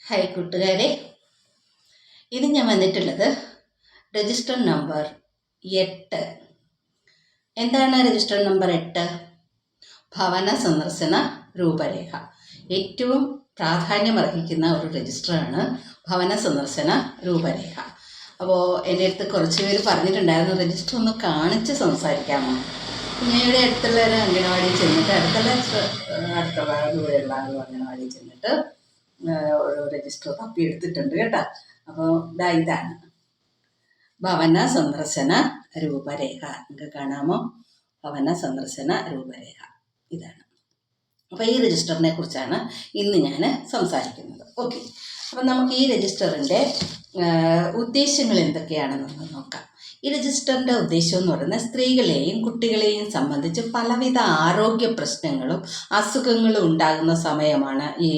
Hi കൂട്ടുകാരെ, ഇത് ഞാൻ വന്നിട്ടുള്ളത് രജിസ്റ്റർ നമ്പർ 8. എന്താണ് രജിസ്റ്റർ നമ്പർ 8? ഭവന സന്ദർശന രൂപരേഖ. ഏറ്റവും പ്രാധാന്യമർഹിക്കുന്ന ഒരു രജിസ്റ്ററാണ് ഭവന സന്ദർശന രൂപരേഖ. അപ്പോൾ എൻ്റെ അടുത്ത് കുറച്ച് പേര് പറഞ്ഞിട്ടുണ്ടായിരുന്നു, രജിസ്റ്റർ ഒന്ന് കാണിച്ച് സംസാരിക്കാമോ. ഞാൻ ഇവിടെ അടുത്തുള്ള ഒരു അംഗനവാടി ചെന്നിട്ട് അടുത്തുള്ള ദൂരെയുള്ള അംഗനവാടി ചെന്നിട്ട് ഒരു രജിസ്റ്റർ തപ്പി എടുത്തിട്ടുണ്ട് കേട്ടോ. അപ്പോൾ ഇതാണ് ഭവന സന്ദർശന രൂപരേഖ. നിങ്ങൾക്ക് കാണാമോ? ഭവന സന്ദർശന രൂപരേഖ ഇതാണ്. അപ്പോൾ ഈ രജിസ്റ്ററിനെ കുറിച്ചാണ് ഇന്ന് ഞാൻ സംസാരിക്കുന്നത്. ഓക്കെ, അപ്പം നമുക്ക് ഈ രജിസ്റ്ററിൻ്റെ ഉദ്ദേശങ്ങൾ എന്തൊക്കെയാണെന്ന് നോക്കാം. ഈ രജിസ്റ്ററിൻ്റെ ഉദ്ദേശം എന്ന് പറയുന്നത് സ്ത്രീകളെയും കുട്ടികളെയും സംബന്ധിച്ച് പലവിധ ആരോഗ്യ പ്രശ്നങ്ങളും അസുഖങ്ങളും ഉണ്ടാകുന്ന സമയമാണ് ഈ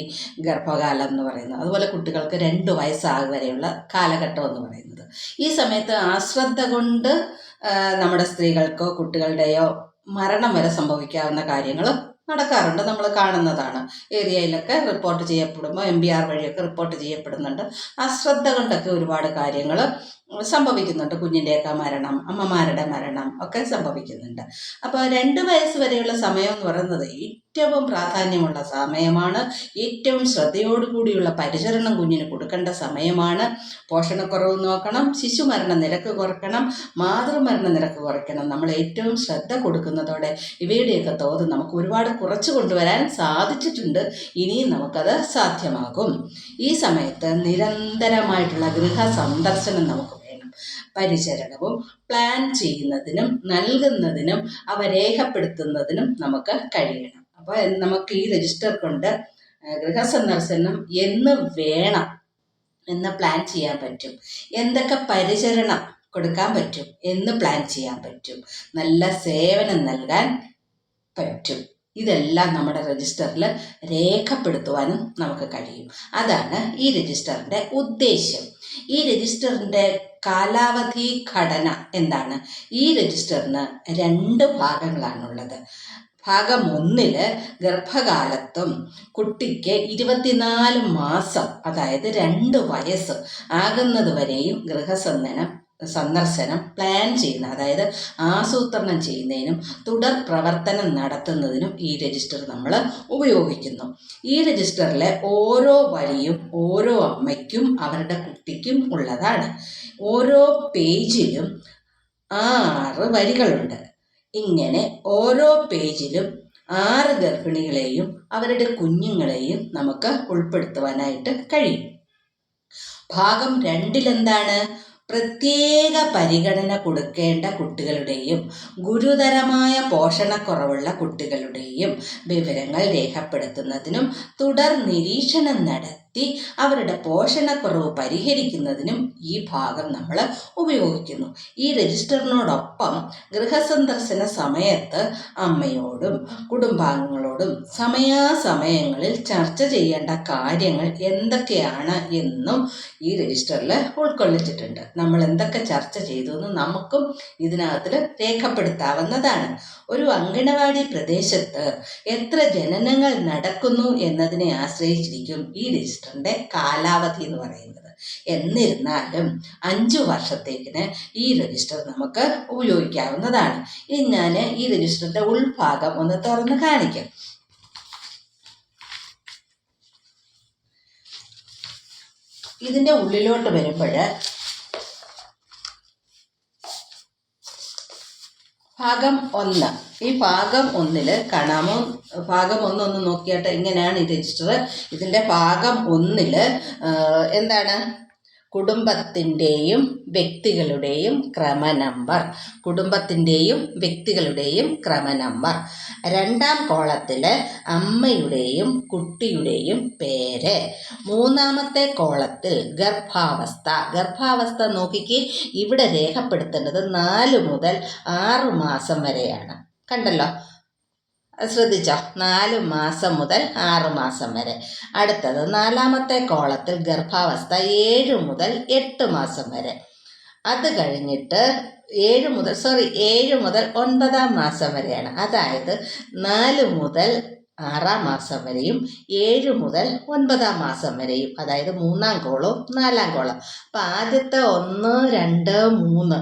ഗർഭകാലം എന്ന് പറയുന്നത്. അതുപോലെ കുട്ടികൾക്ക് 2 വയസ്സാകും വരെയുള്ള കാലഘട്ടം എന്ന് പറയുന്നത്. ഈ സമയത്ത് അശ്രദ്ധ കൊണ്ട് നമ്മുടെ സ്ത്രീകൾക്കോ കുട്ടികളുടെയോ മരണം വരെ സംഭവിക്കാവുന്ന കാര്യങ്ങൾ നടക്കാറുണ്ട്, നമ്മൾ കാണുന്നതാണ്. ഏരിയയിലൊക്കെ റിപ്പോർട്ട് ചെയ്യപ്പെടുമ്പോൾ MBR വഴിയൊക്കെ റിപ്പോർട്ട് ചെയ്യപ്പെടുന്നുണ്ട്. അശ്രദ്ധ കൊണ്ടൊക്കെ ഒരുപാട് കാര്യങ്ങൾ സംഭവിക്കുന്നുണ്ട്. കുഞ്ഞിൻ്റെയൊക്കെ മരണം, അമ്മമാരുടെ മരണം ഒക്കെ സംഭവിക്കുന്നുണ്ട്. അപ്പോൾ 2 വയസ്സ് വരെയുള്ള സമയം എന്ന് പറയുന്നത് ഏറ്റവും പ്രാധാന്യമുള്ള സമയമാണ്. ഏറ്റവും ശ്രദ്ധയോടുകൂടിയുള്ള പരിചരണം കുഞ്ഞിന് കൊടുക്കേണ്ട സമയമാണ്. പോഷണക്കുറവ് നോക്കണം, ശിശുമരണ നിരക്ക് കുറയ്ക്കണം, മാതൃമരണ നിരക്ക് കുറയ്ക്കണം. നമ്മൾ ഏറ്റവും ശ്രദ്ധ കൊടുക്കുന്നതോടെ ഇവയുടെയൊക്കെ തോത് നമുക്ക് ഒരുപാട് കുറച്ച് കൊണ്ടുവരാൻ സാധിച്ചിട്ടുണ്ട്. ഇനിയും നമുക്കത് സാധ്യമാകും. ഈ സമയത്ത് നിരന്തരമായിട്ടുള്ള ഗൃഹ സന്ദർശനം നമുക്ക് വേണം. പരിചരണവും പ്ലാൻ ചെയ്യുന്നതിനും നൽകുന്നതിനും അവ രേഖപ്പെടുത്തുന്നതിനും നമുക്ക് കഴിയണം. അപ്പോൾ നമുക്ക് ഈ രജിസ്റ്റർ കൊണ്ട് ഗൃഹസന്ദർശനം എന്ന് വേണം എന്ന് പ്ലാൻ ചെയ്യാൻ പറ്റും. എന്തൊക്കെ പരിചരണം കൊടുക്കാൻ പറ്റും എന്ന് പ്ലാൻ ചെയ്യാൻ പറ്റും. നല്ല സേവനം നൽകാൻ പറ്റും. ഇതെല്ലാം നമ്മുടെ രജിസ്റ്ററിൽ രേഖപ്പെടുത്തുവാനും നമുക്ക് കഴിയും. അതാണ് ഈ രജിസ്റ്ററിൻ്റെ ഉദ്ദേശ്യം. ഈ രജിസ്റ്ററിൻ്റെ കാലാവധി ഘടന എന്താണ്? ഈ രജിസ്റ്ററിന് 2 ഭാഗങ്ങളാണുള്ളത്. ഭാഗം 1 ഗർഭകാലത്തും കുട്ടിക്ക് 24 മാസം, അതായത് 2 വയസ്സ് ആകുന്നത് വരെയും സന്ദർശനം പ്ലാൻ ചെയ്യുന്ന, അതായത് ആസൂത്രണം ചെയ്യുന്നതിനും തുടർ പ്രവർത്തനം നടത്തുന്നതിനും ഈ രജിസ്റ്റർ നമ്മൾ ഉപയോഗിക്കുന്നു. ഈ രജിസ്റ്ററിലെ ഓരോ വരിയും ഓരോ അമ്മയ്ക്കും അവരുടെ കുട്ടിക്കും ഉള്ളതാണ്. ഓരോ പേജിലും 6 വരികളുണ്ട്. ഇങ്ങനെ ഓരോ പേജിലും 6 ഗർഭിണികളെയും അവരുടെ കുഞ്ഞുങ്ങളെയും നമുക്ക് ഉൾപ്പെടുത്തുവാനായിട്ട് കഴിയും. ഭാഗം 2 എന്താണ്? പ്രത്യേക പരിഗണന കൊടുക്കേണ്ട കുട്ടികളുടെയും ഗുരുതരമായ പോഷണക്കുറവുള്ള കുട്ടികളുടെയും വിവരങ്ങൾ രേഖപ്പെടുത്തുന്നതിനും തുടർ നിരീക്ഷണം നടത്തി അവരുടെ പോഷണക്കുറവ് പരിഹരിക്കുന്നതിനും ഈ ഭാഗം നമ്മൾ ഉപയോഗിക്കുന്നു. ഈ രജിസ്റ്ററിനോടൊപ്പം ഗൃഹസന്ദർശന സമയത്ത് അമ്മയോടും കുടുംബാംഗങ്ങളോടും സമയാസമയങ്ങളിൽ ചർച്ച ചെയ്യേണ്ട കാര്യങ്ങൾ എന്തൊക്കെയാണ് എന്നും ഈ രജിസ്റ്ററിൽ ഉൾക്കൊള്ളിച്ചിട്ടുണ്ട്. നമ്മൾ എന്തൊക്കെ ചർച്ച ചെയ്തു എന്ന് നമുക്കും ഇതിനകത്തിൽ രേഖപ്പെടുത്താവുന്നതാണ്. ഒരു അംഗനവാടി പ്രദേശത്ത് എത്ര ജനനങ്ങൾ നടക്കുന്നു എന്നതിനെ ആശ്രയിച്ചിരിക്കും ഈ രജിസ്റ്ററിൻ്റെ കാലാവധി എന്ന് പറയുന്നത്. എന്നിരുന്നാലും 5 വർഷത്തേക്കിന് ഈ രജിസ്റ്റർ നമുക്ക് ഉപയോഗിക്കാവുന്നതാണ്. ഇനി ഞാൻ ഈ രജിസ്റ്ററിൻ്റെ ഉൾഭാഗം ഒന്ന് തുറന്ന് കാണിക്കാം. ഇതിൻ്റെ ഉള്ളിലോട്ട് വരുമ്പോൾ ഭാഗം 1, ഈ ഭാഗം 1 കാണാമോ? ഭാഗം 1 ഒന്ന് നോക്കിയാട്ട് എങ്ങനെയാണ് ഈ രജിസ്റ്റർ. ഇതിൻ്റെ ഭാഗം 1 എന്താണ്? കുടുംബത്തിൻ്റെയും വ്യക്തികളുടെയും ക്രമനമ്പർ. കുടുംബത്തിൻ്റെയും വ്യക്തികളുടെയും ക്രമനമ്പർ. 2ാം കോളത്തിൽ അമ്മയുടെയും കുട്ടിയുടെയും പേര്. 3ാമത്തെ കോളത്തിൽ ഗർഭാവസ്ഥ. ഗർഭാവസ്ഥ നോക്കിക്ക്, ഇവിടെ രേഖപ്പെടുത്തേണ്ടത് 4 മുതൽ 6 മാസം വരെയാണ്. കണ്ടല്ലോ, ശ്രദ്ധിച്ചോ? 4 മാസം മുതൽ 6 മാസം വരെ. അടുത്തത് 4ാമത്തെ കോളത്തിൽ ഗർഭാവസ്ഥ 7 മുതൽ 8 മാസം വരെ. അത് കഴിഞ്ഞിട്ട് 7 മുതൽ 9ാം മാസം വരെയാണ്. അതായത് 4 മുതൽ 6-ാം മാസം വരെയും 7 മുതൽ 9-ാം മാസം വരെയും, അതായത് 3-ാം കോളവും 4-ാം കോളം. അപ്പം ആദ്യത്തെ 1, 2, 3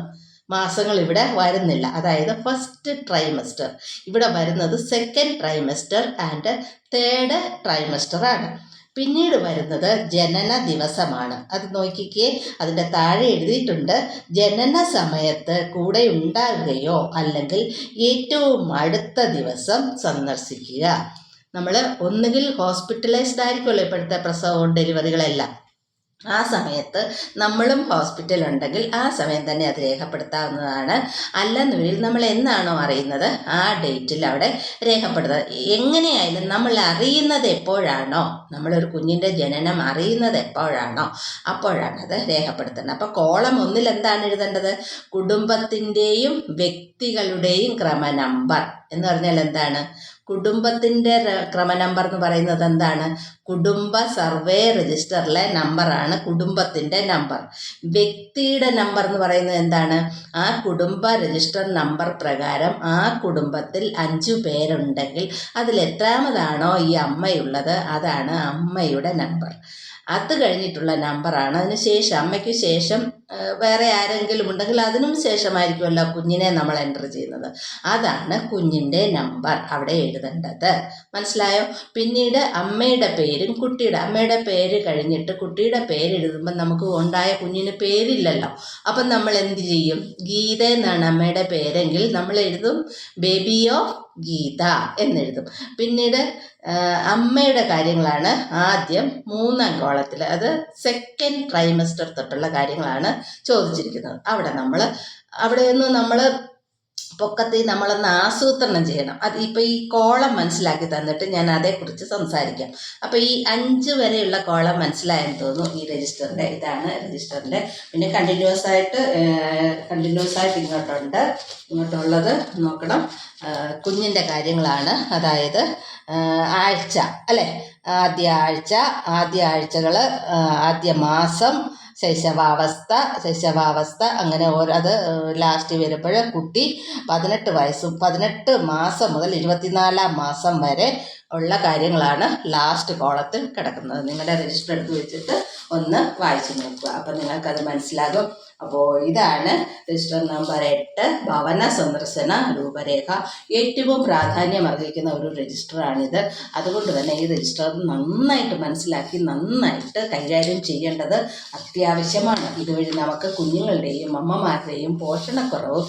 മാസങ്ങൾ ഇവിടെ വരുന്നില്ല, അതായത് ഫസ്റ്റ് ട്രൈമസ്റ്റർ. ഇവിടെ വരുന്നത് second trimester and third trimester ആണ്. പിന്നീട് വരുന്നത് ജനന ദിവസമാണ്. അത് നോക്കിക്കേ, അതിൻ്റെ താഴെ എഴുതിയിട്ടുണ്ട്, ജനന സമയത്ത് കൂടെ ഉണ്ടാകുകയോ അല്ലെങ്കിൽ ഏറ്റവും അടുത്ത ദിവസം സന്ദർശിക്കുക. നമ്മൾ ഒന്നുകിൽ ഹോസ്പിറ്റലൈസ്ഡ് ആയിരിക്കുമല്ലോ ഇപ്പോഴത്തെ പ്രസവവും ഡെലിവറികളെല്ലാം. ആ സമയത്ത് നമ്മളും ഹോസ്പിറ്റലുണ്ടെങ്കിൽ ആ സമയം തന്നെ അത് രേഖപ്പെടുത്താവുന്നതാണ്. അല്ലെന്നുണ്ടെങ്കിൽ നമ്മൾ എന്നാണോ അറിയുന്നത് ആ ഡേറ്റിൽ അവിടെ രേഖപ്പെടുത്തുക. എങ്ങനെയായാലും നമ്മൾ അറിയുന്നത് എപ്പോഴാണോ, നമ്മളൊരു കുഞ്ഞിൻ്റെ ജനനം അറിയുന്നത് എപ്പോഴാണോ അപ്പോഴാണ് അത് രേഖപ്പെടുത്തുന്നത്. അപ്പോൾ കോളം 1 എന്താണ് എഴുതേണ്ടത്? കുടുംബത്തിൻ്റെയും വ്യക്തികളുടെയും ക്രമ നമ്പർ എന്ന് പറഞ്ഞാൽ എന്താണ്? കുടുംബത്തിൻ്റെ ക്രമ നമ്പർ എന്ന് പറയുന്നത് എന്താണ്? കുടുംബ സർവേ രജിസ്റ്ററിലെ നമ്പറാണ് കുടുംബത്തിൻ്റെ നമ്പർ. വ്യക്തിയുടെ നമ്പർ എന്ന് പറയുന്നത് എന്താണ്? ആ കുടുംബ രജിസ്റ്റർ നമ്പർ പ്രകാരം ആ കുടുംബത്തിൽ 5 പേരുണ്ടെങ്കിൽ അതിൽ എത്രാമതാണോ ഈ അമ്മയുള്ളത് അതാണ് അമ്മയുടെ നമ്പർ. അത് കഴിഞ്ഞിട്ടുള്ള നമ്പറാണ് അതിന് ശേഷം, അമ്മയ്ക്ക് ശേഷം വേറെ ആരെങ്കിലും ഉണ്ടെങ്കിൽ അതിനും ശേഷമായിരിക്കുമല്ലോ കുഞ്ഞിനെ നമ്മൾ എൻ്റർ ചെയ്യുന്നത്. അതാണ് കുഞ്ഞിൻ്റെ നമ്പർ അവിടെ എഴുതേണ്ടത്. മനസ്സിലായോ? പിന്നീട് അമ്മയുടെ പേരും അമ്മയുടെ പേര് കഴിഞ്ഞിട്ട് കുട്ടിയുടെ പേര് എഴുതുമ്പോൾ നമുക്ക് ഉണ്ടായ കുഞ്ഞിന് പേരില്ലല്ലോ. അപ്പം നമ്മൾ എന്ത് ചെയ്യും? ഗീത എന്നാണ് അമ്മയുടെ പേരെങ്കിൽ നമ്മൾ എഴുതും ബേബി ഓഫ് ഗീത എന്നെഴുതും. പിന്നീട് അമ്മയുടെ കാര്യങ്ങളാണ് ആദ്യം 3-ാം കോളത്തിൽ, അത് സെക്കൻഡ് ട്രൈമസ്റ്റർ തൊട്ടുള്ള കാര്യങ്ങളാണ് ചോദിച്ചിരിക്കുന്നത്. അവിടെ നിന്ന് നമ്മൾ പൊക്കത്തിൽ നമ്മളൊന്ന് ആസൂത്രണം ചെയ്യണം. അത് ഇപ്പോൾ ഈ കോളം മനസ്സിലാക്കി തന്നിട്ട് ഞാൻ അതേക്കുറിച്ച് സംസാരിക്കാം. അപ്പോൾ ഈ 5 വരെയുള്ള കോളം മനസ്സിലായെന്ന് തോന്നുന്നു. ഈ രജിസ്റ്ററിൻ്റെ ഇതാണ് രജിസ്റ്ററിൻ്റെ. പിന്നെ കണ്ടിന്യൂസ് ആയിട്ട് ഇങ്ങോട്ടുള്ളത് നോക്കണം. കുഞ്ഞിൻ്റെ കാര്യങ്ങളാണ്, അതായത് ആഴ്ച അല്ലേ, ആദ്യ ആഴ്ചകൾ, ആദ്യ മാസം, ശൈശവാവസ്ഥ അങ്ങനെ അത് ലാസ്റ്റ് വരുമ്പോൾ കുട്ടി 18 മാസം മുതൽ 24-ാം മാസം വരെ ഉള്ള കാര്യങ്ങളാണ് ലാസ്റ്റ് കോളത്തിൽ കിടക്കുന്നത്. നിങ്ങളുടെ രജിസ്റ്റർ എടുത്ത് വെച്ചിട്ട് ഒന്ന് വായിച്ചു നോക്കുക, അപ്പം നിങ്ങൾക്കത് മനസ്സിലാകും. അപ്പോൾ ഇതാണ് രജിസ്റ്റർ നമ്പർ 8, ഭവന സന്ദർശന രൂപരേഖ. ഏറ്റവും പ്രാധാന്യം അർഹിക്കുന്ന ഒരു രജിസ്റ്ററാണിത്. അതുകൊണ്ട് തന്നെ ഈ രജിസ്റ്റർ നന്നായിട്ട് മനസ്സിലാക്കി നന്നായിട്ട് കൈകാര്യം ചെയ്യേണ്ടത് അത്യാവശ്യമാണ്. ഇതുവഴി നമുക്ക് കുഞ്ഞുങ്ങളുടെയും അമ്മമാരുടെയും പോഷണക്കുറവും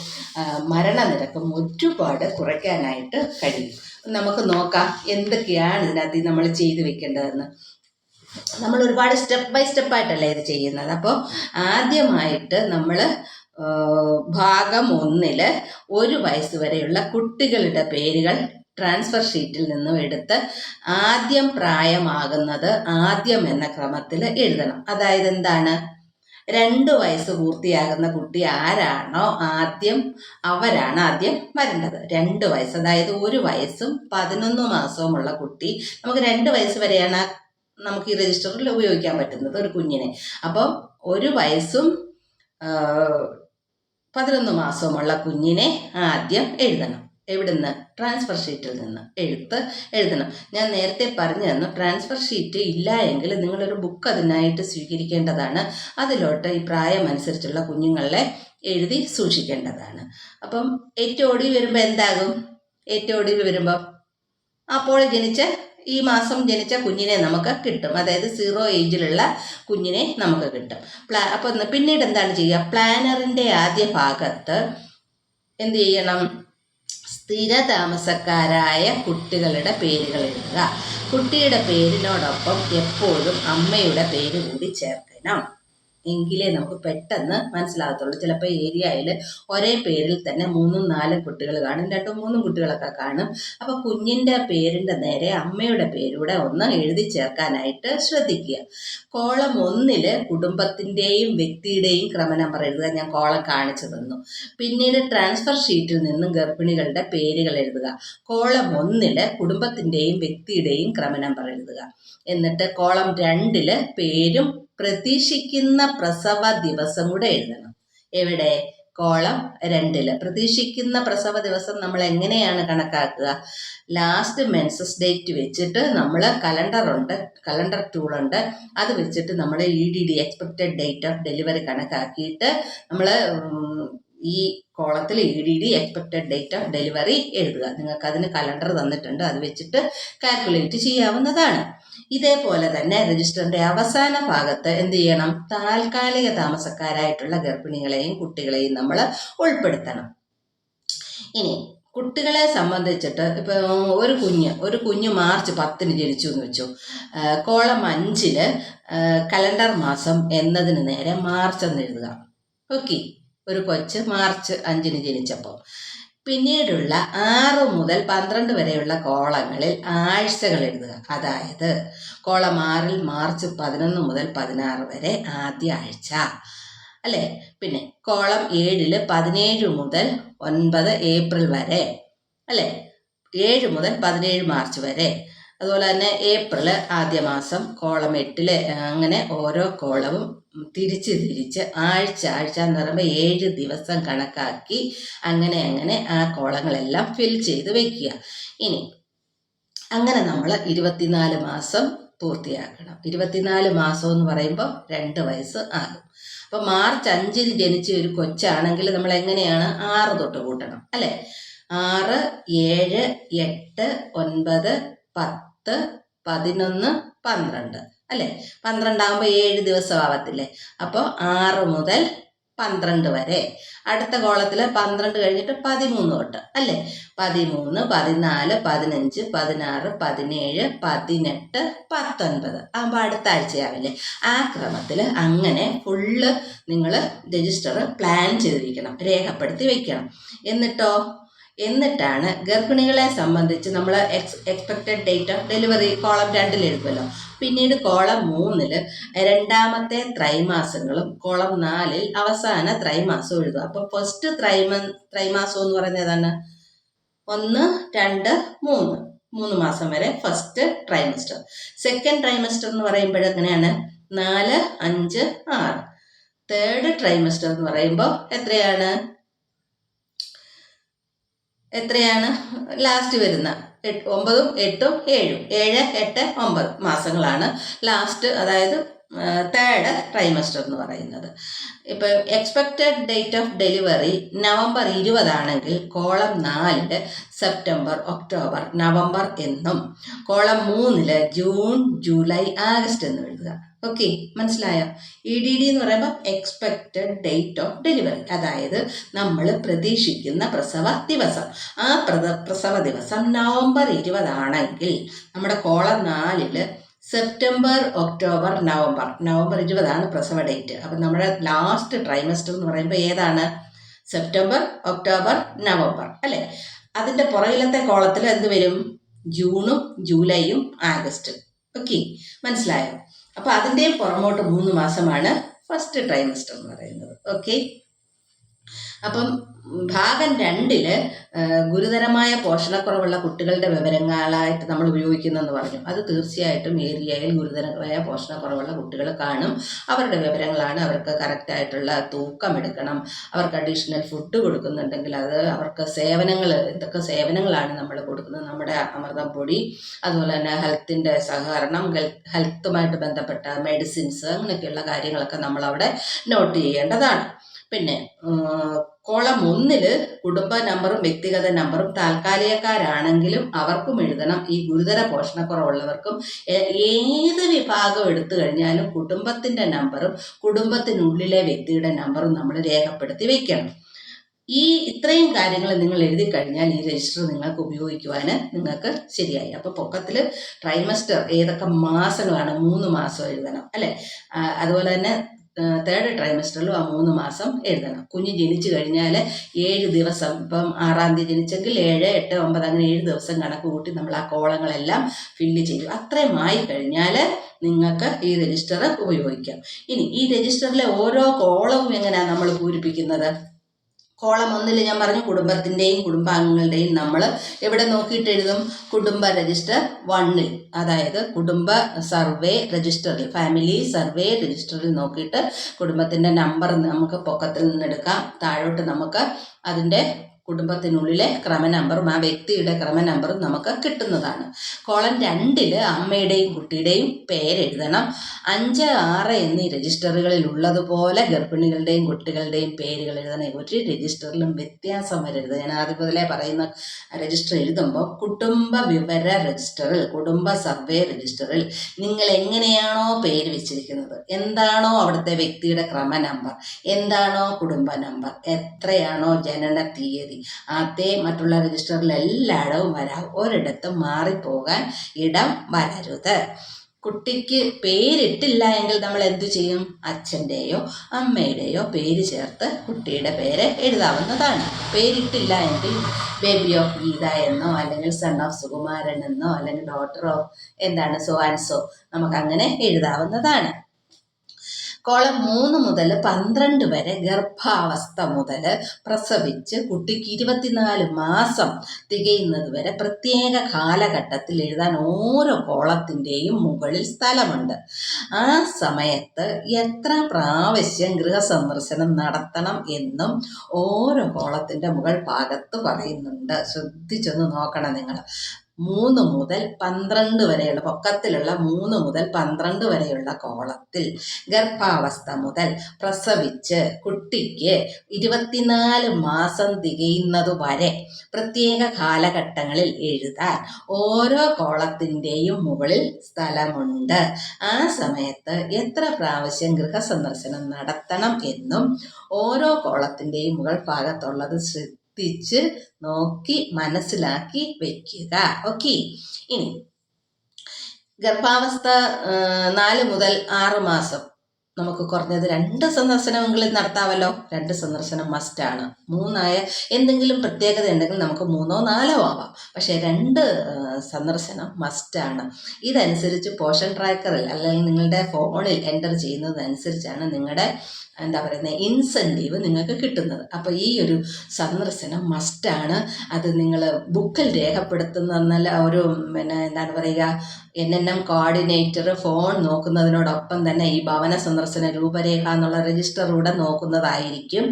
മരണനിരക്കും ഒരുപാട് കുറയ്ക്കാനായിട്ട് കഴിയും. നമുക്ക് നോക്കാം എന്തൊക്കെയാണ് ഇതിനകത്ത് നമ്മൾ ചെയ്തു വെക്കേണ്ടതെന്ന്. നമ്മൾ ഒരുപാട് സ്റ്റെപ്പ് ബൈ സ്റ്റെപ്പായിട്ടല്ലേ ഇത് ചെയ്യുന്നത്. അപ്പോൾ ആദ്യമായിട്ട് നമ്മൾ ഭാഗം 1 1 വയസ്സ് വരെയുള്ള കുട്ടികളുടെ പേരുകൾ ട്രാൻസ്ഫർ ഷീറ്റിൽ നിന്നും എടുത്ത് ആദ്യം പ്രായമാകുന്നത് ആദ്യം എന്ന ക്രമത്തിൽ എഴുതണം. അതായത് എന്താണ്? 2 വയസ്സ് പൂർത്തിയാകുന്ന കുട്ടി ആരാണോ അവരാണ് ആദ്യം വരേണ്ടത്. 2 വയസ്സ്, അതായത് 1 വയസ്സും 11 മാസവുമുള്ള കുട്ടി, നമുക്ക് 2 വയസ്സ് വരെയാണ് നമുക്ക് ഈ രജിസ്റ്ററിൽ ഉപയോഗിക്കാൻ പറ്റുന്നത് ഒരു കുഞ്ഞിനെ. അപ്പം 1 വയസ്സും 11 മാസവുമുള്ള കുഞ്ഞിനെ ആദ്യം എഴുതണം. എവിടുന്ന്? ട്രാൻസ്ഫർ ഷീറ്റിൽ നിന്ന് എഴുതണം. ഞാൻ നേരത്തെ പറഞ്ഞു തന്നു, ട്രാൻസ്ഫർ ഷീറ്റ് ഇല്ല എങ്കിൽ നിങ്ങളൊരു ബുക്ക് അതിനായിട്ട് സ്വീകരിക്കേണ്ടതാണ്. അതിലോട്ട് ഈ പ്രായമനുസരിച്ചുള്ള കുഞ്ഞുങ്ങളെ എഴുതി സൂക്ഷിക്കേണ്ടതാണ്. അപ്പം ഏറ്റവും ഒടുവിൽ വരുമ്പോൾ എന്താകും? ഏറ്റവും ഒടുവിൽ വരുമ്പോൾ അപ്പോൾ ഈ മാസം ജനിച്ച കുഞ്ഞിനെ നമുക്ക് കിട്ടും. അതായത് 0 ഏജിലുള്ള കുഞ്ഞിനെ നമുക്ക് കിട്ടും. അപ്പം പിന്നീട് എന്താണ് ചെയ്യുക? പ്ലാനറിൻ്റെ ആദ്യ ഭാഗത്ത് എന്ത് ചെയ്യണം? സ്ഥിരതാമസക്കാരായ കുട്ടികളുടെ പേരുകൾ എഴുതുക. കുട്ടിയുടെ പേരിനോടൊപ്പം എപ്പോഴും അമ്മയുടെ പേര് കൂടി ചേർക്കണം. എങ്കിലേ നമുക്ക് പെട്ടെന്ന് മനസ്സിലാകത്തുള്ളൂ. ചിലപ്പോൾ ഏരിയയിൽ ഒരേ പേരിൽ തന്നെ 3, 4 കുട്ടികൾ കാണും, 2, 3 കുട്ടികളൊക്കെ കാണും. അപ്പോൾ കുഞ്ഞിൻ്റെ പേരിൻ്റെ നേരെ അമ്മയുടെ പേരൂടെ ഒന്ന് എഴുതി ചേർക്കാനായിട്ട് ശ്രദ്ധിക്കുക. കോളം 1 കുടുംബത്തിൻ്റെയും വ്യക്തിയുടെയും ക്രമ നമ്പർ എഴുതുക. ഞാൻ കോളം കാണിച്ചു തന്നു. പിന്നീട് ട്രാൻസ്ഫർ ഷീറ്റിൽ നിന്നും ഗർഭിണികളുടെ പേരുകൾ എഴുതുക. കോളം 1 കുടുംബത്തിൻ്റെയും വ്യക്തിയുടെയും ക്രമ നമ്പർ എഴുതുക. എന്നിട്ട് കോളം 2 പേരും പ്രതീക്ഷിക്കുന്ന പ്രസവ ദിവസം കൂടെ എഴുതണം. എവിടെ? കോളം 2 പ്രതീക്ഷിക്കുന്ന പ്രസവ ദിവസം നമ്മൾ എങ്ങനെയാണ് കണക്കാക്കുക? ലാസ്റ്റ് മെൻസസ് ഡേറ്റ് വെച്ചിട്ട് നമ്മൾ കലണ്ടർ ടൂളുണ്ട്, അത് വെച്ചിട്ട് നമ്മൾ EDD expected date of delivery കണക്കാക്കിയിട്ട് നമ്മൾ ഈ കോളത്തിൽ EDD expected date of delivery എഴുതുക. നിങ്ങൾക്ക് അതിന് കലണ്ടർ തന്നിട്ടുണ്ട്, അത് വെച്ചിട്ട് കാൽക്കുലേറ്റ് ചെയ്യാവുന്നതാണ്. ഇതേപോലെ തന്നെ രജിസ്റ്ററിന്റെ അവസാന ഭാഗത്ത് എന്ത് ചെയ്യണം? താൽക്കാലിക താമസക്കാരായിട്ടുള്ള ഗർഭിണികളെയും കുട്ടികളെയും നമ്മൾ ഉൾപ്പെടുത്തണം. ഇനി കുട്ടികളെ സംബന്ധിച്ചിട്ട് ഇപ്പോൾ ഒരു കുഞ്ഞ് മാർച്ച് 10 ജനിച്ചു എന്ന് വെച്ചു. കോളം 5 കലണ്ടർ മാസം എന്നതിന് നേരെ മാർച്ച് എന്ന് എഴുതുക. ഓക്കെ, ഒരു കൊച്ച് മാർച്ച് 5 ജനിച്ചപ്പോൾ പിന്നീടുള്ള 6 മുതൽ 12 വരെയുള്ള കോളങ്ങളിൽ ആഴ്ചകൾ എഴുതുക. അതായത് കോളം 6 മാർച്ച് 11 മുതൽ 16 വരെ ആദ്യ ആഴ്ച അല്ലേ. പിന്നെ കോളം 7 17 മുതൽ 9 ഏപ്രിൽ വരെ അല്ലേ, 7 മുതൽ 17 മാർച്ച് വരെ. അതുപോലെ തന്നെ ഏപ്രിൽ ആദ്യ മാസം, കോളം 8 അങ്ങനെ ഓരോ കോളവും തിരിച്ച് ആഴ്ച എന്ന് പറയുമ്പോൾ 7 ദിവസം കണക്കാക്കി അങ്ങനെ ആ കോളങ്ങളെല്ലാം ഫിൽ ചെയ്ത് വെക്കുക. ഇനി അങ്ങനെ നമ്മൾ 24 മാസം പൂർത്തിയാക്കണം. 24 മാസം എന്ന് പറയുമ്പോൾ 2 വയസ്സ് ആകും. അപ്പോൾ മാർച്ച് 5 ജനിച്ച ഒരു കൊച്ചാണെങ്കിൽ നമ്മൾ എങ്ങനെയാണ്? 6 തൊട്ട് കൂട്ടണം അല്ലേ. 6, 7, 8, 9, 10, 11, 12 അല്ലേ. 12 ആകുമ്പോൾ 7 ദിവസം ആവത്തില്ലേ. അപ്പോൾ 6 മുതൽ 12 വരെ. അടുത്ത കോളത്തിൽ 12 കഴിഞ്ഞിട്ട് 13 തൊട്ട് അല്ലേ. 13, 14, 15, 16, 17, 18, 19 ആകുമ്പോൾ അടുത്ത ആഴ്ചയാവില്ലേ. ആ ക്രമത്തിൽ അങ്ങനെ ഫുള്ള് നിങ്ങൾ രജിസ്റ്റർ പ്ലാൻ ചെയ്തിരിക്കണം, രേഖപ്പെടുത്തി വയ്ക്കണം. എന്നിട്ടാണ് ഗർഭിണികളെ സംബന്ധിച്ച് നമ്മൾ expected date of delivery column 2 എഴുതുമല്ലോ. പിന്നീട് കോളം 3 രണ്ടാമത്തെ ത്രൈമാസങ്ങളും കോളം 4 അവസാന ത്രൈമാസവും എഴുതുക. അപ്പോൾ ഫസ്റ്റ് ത്രൈമാസം എന്ന് പറയുന്നത് ഏതാണ്? 1, 2, 3 മാസം വരെ ഫസ്റ്റ് ട്രൈമസ്റ്റർ. സെക്കൻഡ് ട്രൈമസ്റ്റർ എന്ന് പറയുമ്പോൾ എങ്ങനെയാണ്? 4, 5, 6. തേർഡ് ട്രൈമസ്റ്റർ എന്ന് പറയുമ്പോൾ എത്രയാണ് ലാസ്റ്റ് വരുന്ന 9, 8, 7, 7, 8, 9 മാസങ്ങളാണ് ലാസ്റ്റ്, അതായത് തേർഡ് ട്രൈമസ്റ്റർ എന്ന് പറയുന്നത്. ഇപ്പം expected date of delivery November 20 ആണെങ്കിൽ കോളം 4 സെപ്റ്റംബർ, ഒക്ടോബർ, നവംബർ എന്നും കോളം 3 ജൂൺ, ജൂലൈ, ആഗസ്റ്റ് എന്നും എഴുതുക. ഓക്കെ, മനസ്സിലായോ? EDD എന്ന് പറയുമ്പോൾ എക്സ്പെക്റ്റഡ് ഡേറ്റ് ഓഫ് ഡെലിവറി, അതായത് നമ്മൾ പ്രതീക്ഷിക്കുന്ന പ്രസവ ദിവസം. ആ പ്രസവ ദിവസം നവംബർ 20 ആണെങ്കിൽ നമ്മുടെ കോളം 4 സെപ്റ്റംബർ, ഒക്ടോബർ, നവംബർ 20 പ്രസവ ഡേറ്റ്. അപ്പം നമ്മുടെ ലാസ്റ്റ് ട്രൈമസ്റ്റർ എന്ന് പറയുമ്പോൾ ഏതാണ്? സെപ്റ്റംബർ, ഒക്ടോബർ, നവംബർ അല്ലേ. അതിൻ്റെ പുറകിലത്തെ കോളത്തിൽ എന്ത് വരും? ജൂണും ജൂലൈയും ആഗസ്റ്റും. ഓക്കെ, മനസ്സിലായോ? അപ്പോൾ അതിൻ്റെയും പുറമോട്ട് 3 മാസമാണ് ഫസ്റ്റ് ട്രൈമസ്റ്റർ എന്ന് പറയുന്നത്. ഓക്കെ, അപ്പം ഭാഗം 2 ഗുരുതരമായ പോഷണക്കുറവുള്ള കുട്ടികളുടെ വിവരങ്ങളായിട്ട് നമ്മൾ ഉപയോഗിക്കുന്നെന്ന് പറഞ്ഞു. അത് തീർച്ചയായിട്ടും ഏരിയയിൽ ഗുരുതരമായ പോഷണക്കുറവുള്ള കുട്ടികൾ കാണും. അവരുടെ വിവരങ്ങളാണ്. അവർക്ക് കറക്റ്റായിട്ടുള്ള തൂക്കം എടുക്കണം, അവർക്ക് അഡീഷണൽ ഫുഡ് കൊടുക്കുന്നുണ്ടെങ്കിൽ അത് അവർക്ക് സേവനങ്ങൾ, എന്തൊക്കെ സേവനങ്ങളാണ് നമ്മൾ കൊടുക്കുന്നത്, നമ്മുടെ അമൃതം പൊടി, അതുപോലെ തന്നെ ഹെൽത്തിൻ്റെ സഹകരണം, ഹെൽത്തുമായിട്ട് ബന്ധപ്പെട്ട മെഡിസിൻസ്, അങ്ങനെയൊക്കെയുള്ള കാര്യങ്ങളൊക്കെ നമ്മളവിടെ നോട്ട് ചെയ്യേണ്ടതാണ്. പിന്നെ കോളം 1 കുടുംബ നമ്പറും വ്യക്തിഗത നമ്പറും താൽക്കാലികക്കാരാണെങ്കിലും അവർക്കും എഴുതണം. ഈ ഗുരുതര പോഷണക്കുറവുള്ളവർക്കും ഏത് വിഭാഗം എടുത്തു കഴിഞ്ഞാലും കുടുംബത്തിൻ്റെ നമ്പറും കുടുംബത്തിനുള്ളിലെ വ്യക്തിയുടെ നമ്പറും നമ്മൾ രേഖപ്പെടുത്തി വയ്ക്കണം. ഇത്രയും കാര്യങ്ങൾ നിങ്ങൾ എഴുതി കഴിഞ്ഞാൽ ഈ രജിസ്റ്റർ നിങ്ങൾക്ക് ഉപയോഗിക്കുവാൻ നിങ്ങൾക്ക് ശരിയായി. അപ്പോൾ പൊക്കത്തിൽ ട്രൈമസ്റ്റർ ഏതൊക്കെ മാസങ്ങളാണ്, 3 മാസം എഴുതണം അല്ലേ. അതുപോലെ തന്നെ തേർഡ് ട്രൈമസ്റ്ററിലും ആ 3 മാസം എഴുതണം. കുഞ്ഞ് ജനിച്ചു കഴിഞ്ഞാൽ 7 ദിവസം, ഇപ്പം 6-ാം തീയതി ജനിച്ചെങ്കിൽ 7, 8, 9 അങ്ങനെ 7 ദിവസം കണക്ക് കൂട്ടി നമ്മൾ ആ കോളങ്ങളെല്ലാം ഫില്ല് ചെയ്യും. അത്രയും ആയി കഴിഞ്ഞാൽ നിങ്ങൾക്ക് ഈ രജിസ്റ്റർ ഉപയോഗിക്കാം. ഇനി ഈ രജിസ്റ്ററിലെ ഓരോ കോളവും എങ്ങനെയാണ് നമ്മൾ പൂരിപ്പിക്കുന്നത്? കോളം 1 ഞാൻ പറഞ്ഞു കുടുംബത്തിൻ്റെയും കുടുംബാംഗങ്ങളുടെയും നമ്മൾ എവിടെ നോക്കിയിട്ട് എഴുതും? കുടുംബ രജിസ്റ്റർ 1 അതായത് കുടുംബ സർവേ രജിസ്റ്ററിൽ, ഫാമിലി സർവേ രജിസ്റ്ററിൽ നോക്കിയിട്ട് കുടുംബത്തിൻ്റെ നമ്പർ നമുക്ക് പൊക്കത്തിൽ നിന്ന് എടുക്കാം. താഴോട്ട് നമുക്ക് അതിൻ്റെ കുടുംബത്തിനുള്ളിലെ ക്രമ നമ്പറും ആ വ്യക്തിയുടെ ക്രമ നമ്പറും നമുക്ക് കിട്ടുന്നതാണ്. കോളം 2 അമ്മയുടെയും കുട്ടിയുടെയും പേരെഴുതണം. 5, 6 എന്നീ രജിസ്റ്ററുകളിൽ ഉള്ളതുപോലെ ഗർഭിണികളുടെയും കുട്ടികളുടെയും പേരുകൾ എഴുതണം. ഒരു രജിസ്റ്ററിലും വ്യത്യാസം വരരുത്. ഞാൻ ആദ്യം മുതലേ പറയുന്ന രജിസ്റ്റർ എഴുതുമ്പോൾ കുടുംബ വിവര രജിസ്റ്ററിൽ, കുടുംബ സർവേ രജിസ്റ്ററിൽ നിങ്ങൾ എങ്ങനെയാണോ പേര് വെച്ചിരിക്കുന്നത്, എന്താണോ അവിടുത്തെ വ്യക്തിയുടെ ക്രമ നമ്പർ, എന്താണോ കുടുംബ നമ്പർ, എത്രയാണോ ജനന തീയതി, അതേ മറ്റുള്ള രജിസ്റ്ററിൽ എല്ലായിടവും വരാം. ഒരിടത്തും മാറിപ്പോകാൻ ഇടം വരരുത്. കുട്ടിക്ക് പേരിട്ടില്ല എങ്കിൽ നമ്മൾ എന്തു ചെയ്യും? അച്ഛൻ്റെയോ അമ്മയുടെയോ പേര് ചേർത്ത് കുട്ടിയുടെ പേര് എഴുതാവുന്നതാണ്. പേരിട്ടില്ല എങ്കിൽ ബേബി ഓഫ് ഗീത എന്നോ അല്ലെങ്കിൽ സൺ ഓഫ് സുകുമാരൻ എന്നോ അല്ലെങ്കിൽ daughter of so and so നമുക്കങ്ങനെ എഴുതാവുന്നതാണ്. കോളം 3 മുതൽ 12 വരെ ഗർഭാവസ്ഥ മുതൽ പ്രസവിച്ച് കുട്ടിക്ക് 24 മാസം തികയുന്നത് വരെ പ്രത്യേക കാലഘട്ടത്തിൽ എഴുതാൻ ഓരോ കോളത്തിൻ്റെയും മുകളിൽ സ്ഥലമുണ്ട്. ആ സമയത്ത് എത്ര പ്രാവശ്യം ഗൃഹസന്ദർശനം നടത്തണം എന്നും ഓരോ കോളത്തിൻ്റെ മുകൾ ഭാഗത്ത് പറയുന്നുണ്ട്. ശ്രദ്ധിച്ചൊന്ന് നോക്കണം നിങ്ങൾ. 3 മുതൽ 12 വരെയുള്ള പൊക്കത്തിലുള്ള 3 മുതൽ 12 വരെയുള്ള കോളത്തിൽ ഗർഭാവസ്ഥ മുതൽ പ്രസവിച്ച് കുട്ടിക്ക് 24 മാസം തികയുന്നത് വരെ പ്രത്യേക കാലഘട്ടങ്ങളിൽ എഴുതാൻ ഓരോ കോളത്തിൻ്റെയും മുകളിൽ സ്ഥലമുണ്ട്. ആ സമയത്ത് എത്ര പ്രാവശ്യം ഗൃഹസന്ദർശനം നടത്തണം എന്നും ഓരോ കോളത്തിൻ്റെയും മുകൾ ഭാഗത്തുള്ളത് ശ്രദ്ധിച്ച് നോക്കി മനസ്സിലാക്കി വയ്ക്കുക. ഓക്കെ. ഇനി ഗർഭാവസ്ഥ 4 മുതൽ 6 മാസം നമുക്ക് കുറഞ്ഞത് 2 സന്ദർശനമെങ്കിലും നടത്താമല്ലോ. 2 സന്ദർശനം മസ്റ്റാണ്. 3 എന്തെങ്കിലും പ്രത്യേകത ഉണ്ടെങ്കിൽ നമുക്ക് 3 4 ആവാം. പക്ഷേ 2 സന്ദർശനം മസ്റ്റാണ്. ഇതനുസരിച്ച് പോഷൻ ട്രാക്കറിൽ അല്ലെങ്കിൽ നിങ്ങളുടെ ഫോണിൽ എൻ്റർ ചെയ്യുന്നതനുസരിച്ചാണ് നിങ്ങളുടെ ഇൻസെൻറ്റീവ് നിങ്ങൾക്ക് കിട്ടുന്നത്. അപ്പോൾ ഈ ഒരു സന്ദർശനം മസ്റ്റാണ്. അത് നിങ്ങൾ ബുക്കിൽ രേഖപ്പെടുത്തുന്നല്ല, ഒരു NNM കോർഡിനേറ്റർ ഫോൺ നോക്കുന്നതിനോടൊപ്പം തന്നെ ഈ ഭവന സന്ദർശന രൂപരേഖ എന്നുള്ള രജിസ്റ്ററിലൂടെ നോക്കുന്നതായിരിക്കും.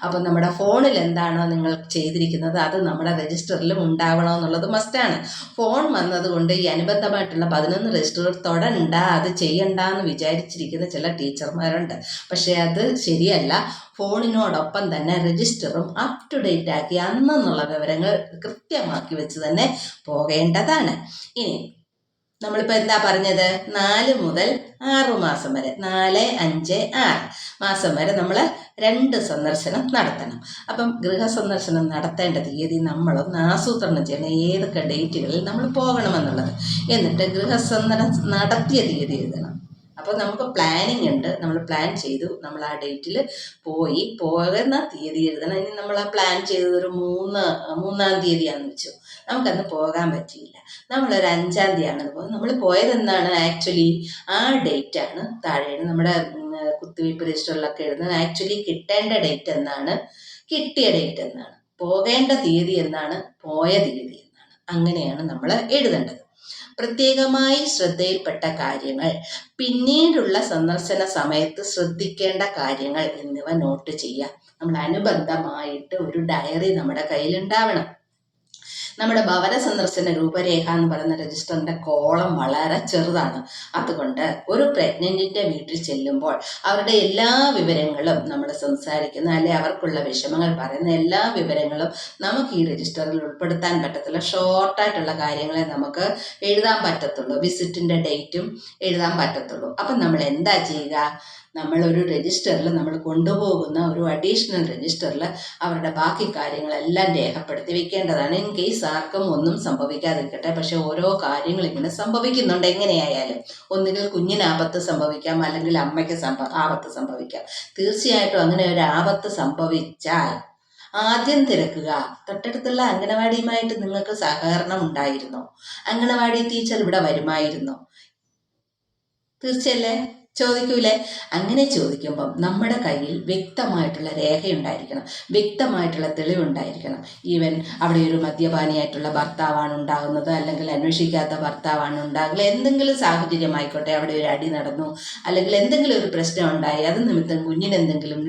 അപ്പം നമ്മുടെ ഫോണിൽ എന്താണോ നിങ്ങൾ ചെയ്തിരിക്കുന്നത് അത് നമ്മുടെ രജിസ്റ്ററിലും ഉണ്ടാവണമെന്നുള്ളത് മസ്റ്റാണ്. ഫോൺ വന്നതുകൊണ്ട് ഈ അനുബന്ധമായിട്ടുള്ള 11 രജിസ്റ്ററുകൾ തൊടണ്ട, അത് ചെയ്യണ്ട എന്ന് വിചാരിച്ചിരിക്കുന്ന ചില ടീച്ചർമാരുണ്ട്. പക്ഷേ അത് ശരിയല്ല. ഫോണിനോടൊപ്പം തന്നെ രജിസ്റ്ററും അപ് ടു ഡേറ്റ് ആക്കി അന്നുള്ള വിവരങ്ങൾ കൃത്യമാക്കി വെച്ച് തന്നെ പോകേണ്ടതാണ്. ഇനി നമ്മളിപ്പോൾ എന്താ പറഞ്ഞത്? 4 മുതൽ 6 മാസം വരെ, 4, 5, 6 മാസം വരെ നമ്മൾ 2 സന്ദർശനം നടത്തണം. അപ്പം ഗൃഹസന്ദർശനം നടത്തേണ്ട തീയതി നമ്മളൊന്ന് ആസൂത്രണം ചെയ്യണം, ഏതൊക്കെ ഡേറ്റുകളിൽ നമ്മൾ പോകണമെന്നുള്ളത്. എന്നിട്ട് ഗൃഹസന്ദർശനം നടത്തിയ തീയതി എഴുതണം. അപ്പോൾ നമുക്ക് പ്ലാനിങ് ഉണ്ട്. നമ്മൾ പ്ലാൻ ചെയ്തു, നമ്മൾ ആ ഡേറ്റിൽ പോകുന്ന തീയതി എഴുതണം. ഇനി നമ്മൾ ആ പ്ലാൻ ചെയ്തത് ഒരു 3-ാം തീയതിയാണെന്ന് വെച്ചു, നമുക്കന്ന് പോകാൻ പറ്റിയില്ല. നമ്മളൊരു 5-ാം തീയതിയാണെന്ന് പോകുന്നത്. നമ്മൾ പോയതെന്താണ്? ആക്ച്വലി ആ ഡേറ്റാണ് താഴെയാണ് നമ്മുടെ കുത്തിവയ്പ്പ് രജിസ്റ്ററിലൊക്കെ എഴുതുന്നത്. ആക്ച്വലി കിട്ടേണ്ട ഡേറ്റ് എന്നാണ്, കിട്ടിയ ഡേറ്റ് എന്നാണ്, പോകേണ്ട തീയതി എന്നാണ്, പോയ തീയതി എന്നാണ്. അങ്ങനെയാണ് നമ്മൾ എഴുതേണ്ടത്. പ്രത്യേകമായി ശ്രദ്ധയിൽപ്പെട്ട കാര്യങ്ങൾ, പിന്നീടുള്ള സന്ദർശന സമയത്ത് ശ്രദ്ധിക്കേണ്ട കാര്യങ്ങൾ എന്നിവ നോട്ട് ചെയ്യുക. നമ്മൾ അനുബന്ധമായിട്ട് ഒരു ഡയറി നമ്മുടെ കയ്യിലുണ്ടാവണം. നമ്മുടെ ഭവന സന്ദർശന രൂപരേഖ എന്ന് പറയുന്ന രജിസ്റ്ററിൻ്റെ കോളം വളരെ ചെറുതാണ്. അതുകൊണ്ട് ഒരു പ്രഗ്നൻറ്റിൻ്റെ വീട്ടിൽ ചെല്ലുമ്പോൾ അവരുടെ എല്ലാ വിവരങ്ങളും നമ്മൾ സംസാരിക്കുന്ന അല്ലെങ്കിൽ അവർക്കുള്ള വിഷമങ്ങൾ പറയുന്ന എല്ലാ വിവരങ്ങളും നമുക്ക് ഈ രജിസ്റ്ററിൽ ഉൾപ്പെടുത്താൻ പറ്റത്തില്ല. ഷോർട്ടായിട്ടുള്ള കാര്യങ്ങളെ നമുക്ക് എഴുതാൻ പറ്റത്തുള്ളൂ. വിസിറ്റിൻ്റെ ഡേറ്റും എഴുതാൻ പറ്റത്തുള്ളൂ. അപ്പം നമ്മൾ എന്താ ചെയ്യുക? നമ്മളൊരു രജിസ്റ്ററിൽ നമ്മൾ കൊണ്ടുപോകുന്ന ഒരു അഡീഷണൽ രജിസ്റ്ററിൽ അവരുടെ ബാക്കി കാര്യങ്ങളെല്ലാം രേഖപ്പെടുത്തി വെക്കേണ്ടതാണ്. ഇൻ കേസ് ആർക്കും ഒന്നും സംഭവിക്കാതിരിക്കട്ടെ. പക്ഷെ ഓരോ കാര്യങ്ങൾ ഇങ്ങനെ സംഭവിക്കുന്നുണ്ട്. എങ്ങനെയായാലും ഒന്നുകിൽ കുഞ്ഞിന് ആപത്ത് സംഭവിക്കാം, അല്ലെങ്കിൽ അമ്മയ്ക്ക് ആപത്ത് സംഭവിക്കാം. തീർച്ചയായിട്ടും അങ്ങനെ ഒരു ആപത്ത് സംഭവിച്ചാൽ ആദ്യം തിരക്കുക, തൊട്ടടുത്തുള്ള അംഗനവാടിയുമായിട്ട് നിങ്ങൾക്ക് സഹകരണം ഉണ്ടായിരുന്നോ? അംഗനവാടി ടീച്ചർ ഇവിടെ വരുമായിരുന്നോ? തീർച്ചയല്ലേ? ചോദിക്കൂലേ? അങ്ങനെ ചോദിക്കുമ്പം നമ്മുടെ കയ്യിൽ വ്യക്തമായിട്ടുള്ള രേഖയുണ്ടായിരിക്കണം, വ്യക്തമായിട്ടുള്ള തെളിവുണ്ടായിരിക്കണം. ഈവൻ അവിടെ ഒരു മദ്യപാനിയായിട്ടുള്ള ഭർത്താവാണ് ഉണ്ടാകുന്നത്, അല്ലെങ്കിൽ അന്വേഷിക്കാത്ത ഭർത്താവാണ് ഉണ്ടാകുന്നത്, എന്തെങ്കിലും സാഹചര്യമായിക്കോട്ടെ, അവിടെ ഒരു അടി നടന്നു, അല്ലെങ്കിൽ എന്തെങ്കിലും ഒരു പ്രശ്നം ഉണ്ടായി, അത് നിമിത്തം കുഞ്ഞിനെന്തെങ്കിലും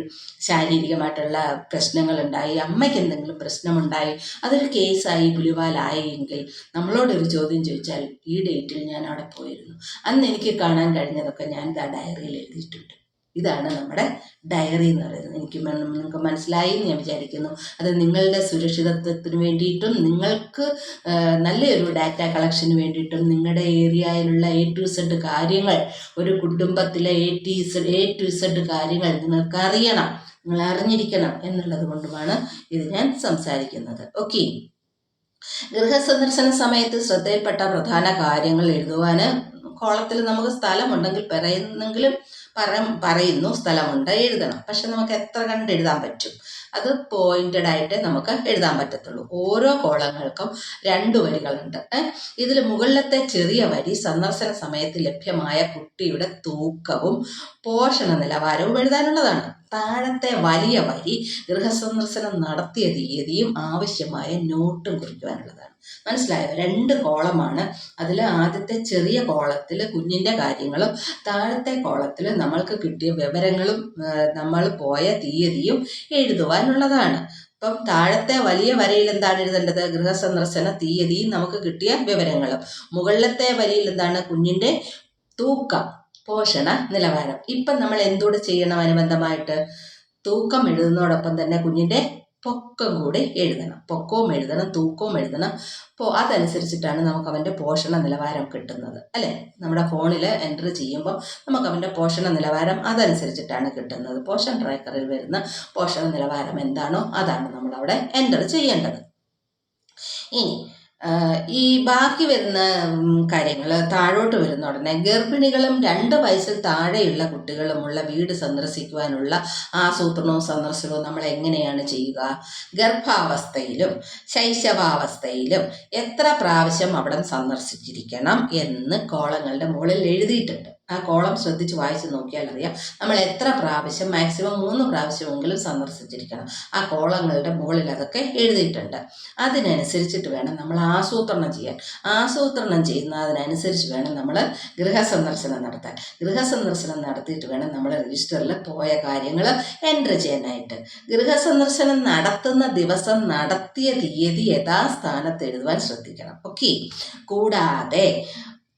ശാരീരികമായിട്ടുള്ള പ്രശ്നങ്ങളുണ്ടായി, അമ്മയ്ക്ക് എന്തെങ്കിലും പ്രശ്നമുണ്ടായി, അതൊരു കേസായി പുലിവാലായി എങ്കിൽ നമ്മളോടൊരു ചോദ്യം ചോദിച്ചാൽ ഈ ഡേറ്റിൽ ഞാൻ അവിടെ പോയിരുന്നു, അന്ന് എനിക്ക് കാണാൻ കഴിഞ്ഞതൊക്കെ ഞാൻ ഡയറിയിൽ എഴുതിയിട്ടുണ്ട്. ഇതാണ് നമ്മുടെ ഡയറി എന്ന് പറയുന്നത്. നിങ്ങൾക്ക് മനസ്സിലായി എന്ന് ഞാൻ വിചാരിക്കുന്നു. അത് നിങ്ങളുടെ സുരക്ഷിതത്വത്തിന് വേണ്ടിയിട്ടും നിങ്ങൾക്ക് നല്ലൊരു ഡാറ്റ കളക്ഷന് വേണ്ടിയിട്ടും നിങ്ങളുടെ ഏരിയയിലുള്ള A to Z കാര്യങ്ങൾ, ഒരു കുടുംബത്തിലെ A to Z കാര്യങ്ങൾ നിങ്ങൾക്ക് അറിയണം, നിങ്ങൾ അറിഞ്ഞിരിക്കണം എന്നുള്ളത് കൊണ്ടുമാണ് ഇത് ഞാൻ സംസാരിക്കുന്നത്. ഓക്കെ, ഗൃഹസന്ദർശന സമയത്ത് ശ്രദ്ധയിൽപ്പെട്ട പ്രധാന കാര്യങ്ങൾ എഴുതുവാൻ കോളത്തിൽ നമുക്ക് സ്ഥലമുണ്ടെങ്കിൽ പറയുന്നു സ്ഥലമുണ്ട്, എഴുതണം. പക്ഷെ നമുക്ക് എത്ര കണ്ട് എഴുതാൻ പറ്റും? അത് പോയിന്റഡ് ആയിട്ട് നമുക്ക് എഴുതാൻ പറ്റത്തുള്ളൂ. ഓരോ കോളങ്ങൾക്കും 2 വരികളുണ്ട്. ഇതിൽ മുകളിലത്തെ ചെറിയ വരി സന്ദർശന സമയത്ത് ലഭ്യമായ കുട്ടിയുടെ തൂക്കവും പോഷണ നിലവാരവും എഴുതാനുള്ളതാണ്. താഴത്തെ വലിയ വരി ഗൃഹസന്ദർശനം നടത്തിയ തീയതിയും ആവശ്യമായ നോട്ടും കുറിക്കുവാനുള്ളതാണ്. മനസ്സിലായോ? 2 കോളമാണ്. അതിൽ ആദ്യത്തെ ചെറിയ കോളത്തിൽ കുഞ്ഞിൻ്റെ കാര്യങ്ങളും താഴത്തെ കോളത്തിൽ നമ്മൾക്ക് കിട്ടിയ വിവരങ്ങളും നമ്മൾ പോയ തീയതിയും എഴുതുവാനുള്ളതാണ്. അപ്പം താഴത്തെ വലിയ വരയിൽ എന്താണ് എഴുതേണ്ടത്? ഗൃഹസന്ദർശന തീയതിയും നമുക്ക് കിട്ടിയ വിവരങ്ങളും. മുകളിലത്തെ വരിയിൽ എന്താണ്? കുഞ്ഞിൻ്റെ തൂക്കം, പോഷണ നിലവാരം. ഇപ്പം നമ്മൾ എന്തുകൂടെ ചെയ്യണം? അനുബന്ധമായിട്ട് തൂക്കം എഴുതുന്നതോടൊപ്പം തന്നെ കുഞ്ഞിൻ്റെ പൊക്കം കൂടി എഴുതണം. പൊക്കവും എഴുതണം, തൂക്കവും എഴുതണം. അതനുസരിച്ചിട്ടാണ് നമുക്ക് അവൻ്റെ പോഷണ നിലവാരം കിട്ടുന്നത്, അല്ലേ? നമ്മുടെ ഫോണിൽ എൻ്റർ ചെയ്യുമ്പോൾ നമുക്ക് അവൻ്റെ പോഷണ നിലവാരം അതനുസരിച്ചിട്ടാണ് കിട്ടുന്നത്. പോഷൻ ട്രാക്കറിൽ വരുന്ന പോഷണ നിലവാരം എന്താണോ അതാണ് നമ്മളവിടെ എൻ്റർ ചെയ്യേണ്ടത്. ഇനി ഈ ബാക്കി വരുന്ന കാര്യങ്ങൾ താഴോട്ട് വരുന്ന ഉടനെ ഗർഭിണികളും 2 വയസ്സിൽ താഴെയുള്ള കുട്ടികളുമുള്ള വീട് സന്ദർശിക്കുവാനുള്ള ആസൂത്രണവും സന്ദർശനവും നമ്മൾ എങ്ങനെയാണ് ചെയ്യുക? ഗർഭാവസ്ഥയിലും ശൈശവാവസ്ഥയിലും എത്ര പ്രാവശ്യം അവിടെ സന്ദർശിച്ചിരിക്കണം എന്ന് കോളങ്ങളുടെ മുകളിൽ എഴുതിയിട്ടുണ്ട്. ആ കോളം ശ്രദ്ധിച്ച് വായിച്ച് നോക്കിയാൽ അറിയാം നമ്മൾ എത്ര പ്രാവശ്യം, മാക്സിമം 3 പ്രാവശ്യമെങ്കിലും സന്ദർശിച്ചിരിക്കണം. ആ കോളങ്ങളുടെ മുകളിൽ അതൊക്കെ എഴുതിയിട്ടുണ്ട്. അതിനനുസരിച്ചിട്ട് വേണം നമ്മൾ ആസൂത്രണം ചെയ്യാൻ. ആസൂത്രണം ചെയ്യുന്നതിനനുസരിച്ച് വേണം നമ്മൾ ഗൃഹസന്ദർശനം നടത്താൻ. ഗൃഹസന്ദർശനം നടത്തിയിട്ട് വേണം നമ്മൾ രജിസ്റ്ററിൽ പോയ കാര്യങ്ങൾ എൻ്റർ ചെയ്യാനായിട്ട്. ഗൃഹസന്ദർശനം നടത്തുന്ന ദിവസം നടത്തിയ തീയതി യഥാസ്ഥാനത്ത് എഴുതുവാൻ ശ്രദ്ധിക്കണം. ഓക്കെ. കൂടാതെ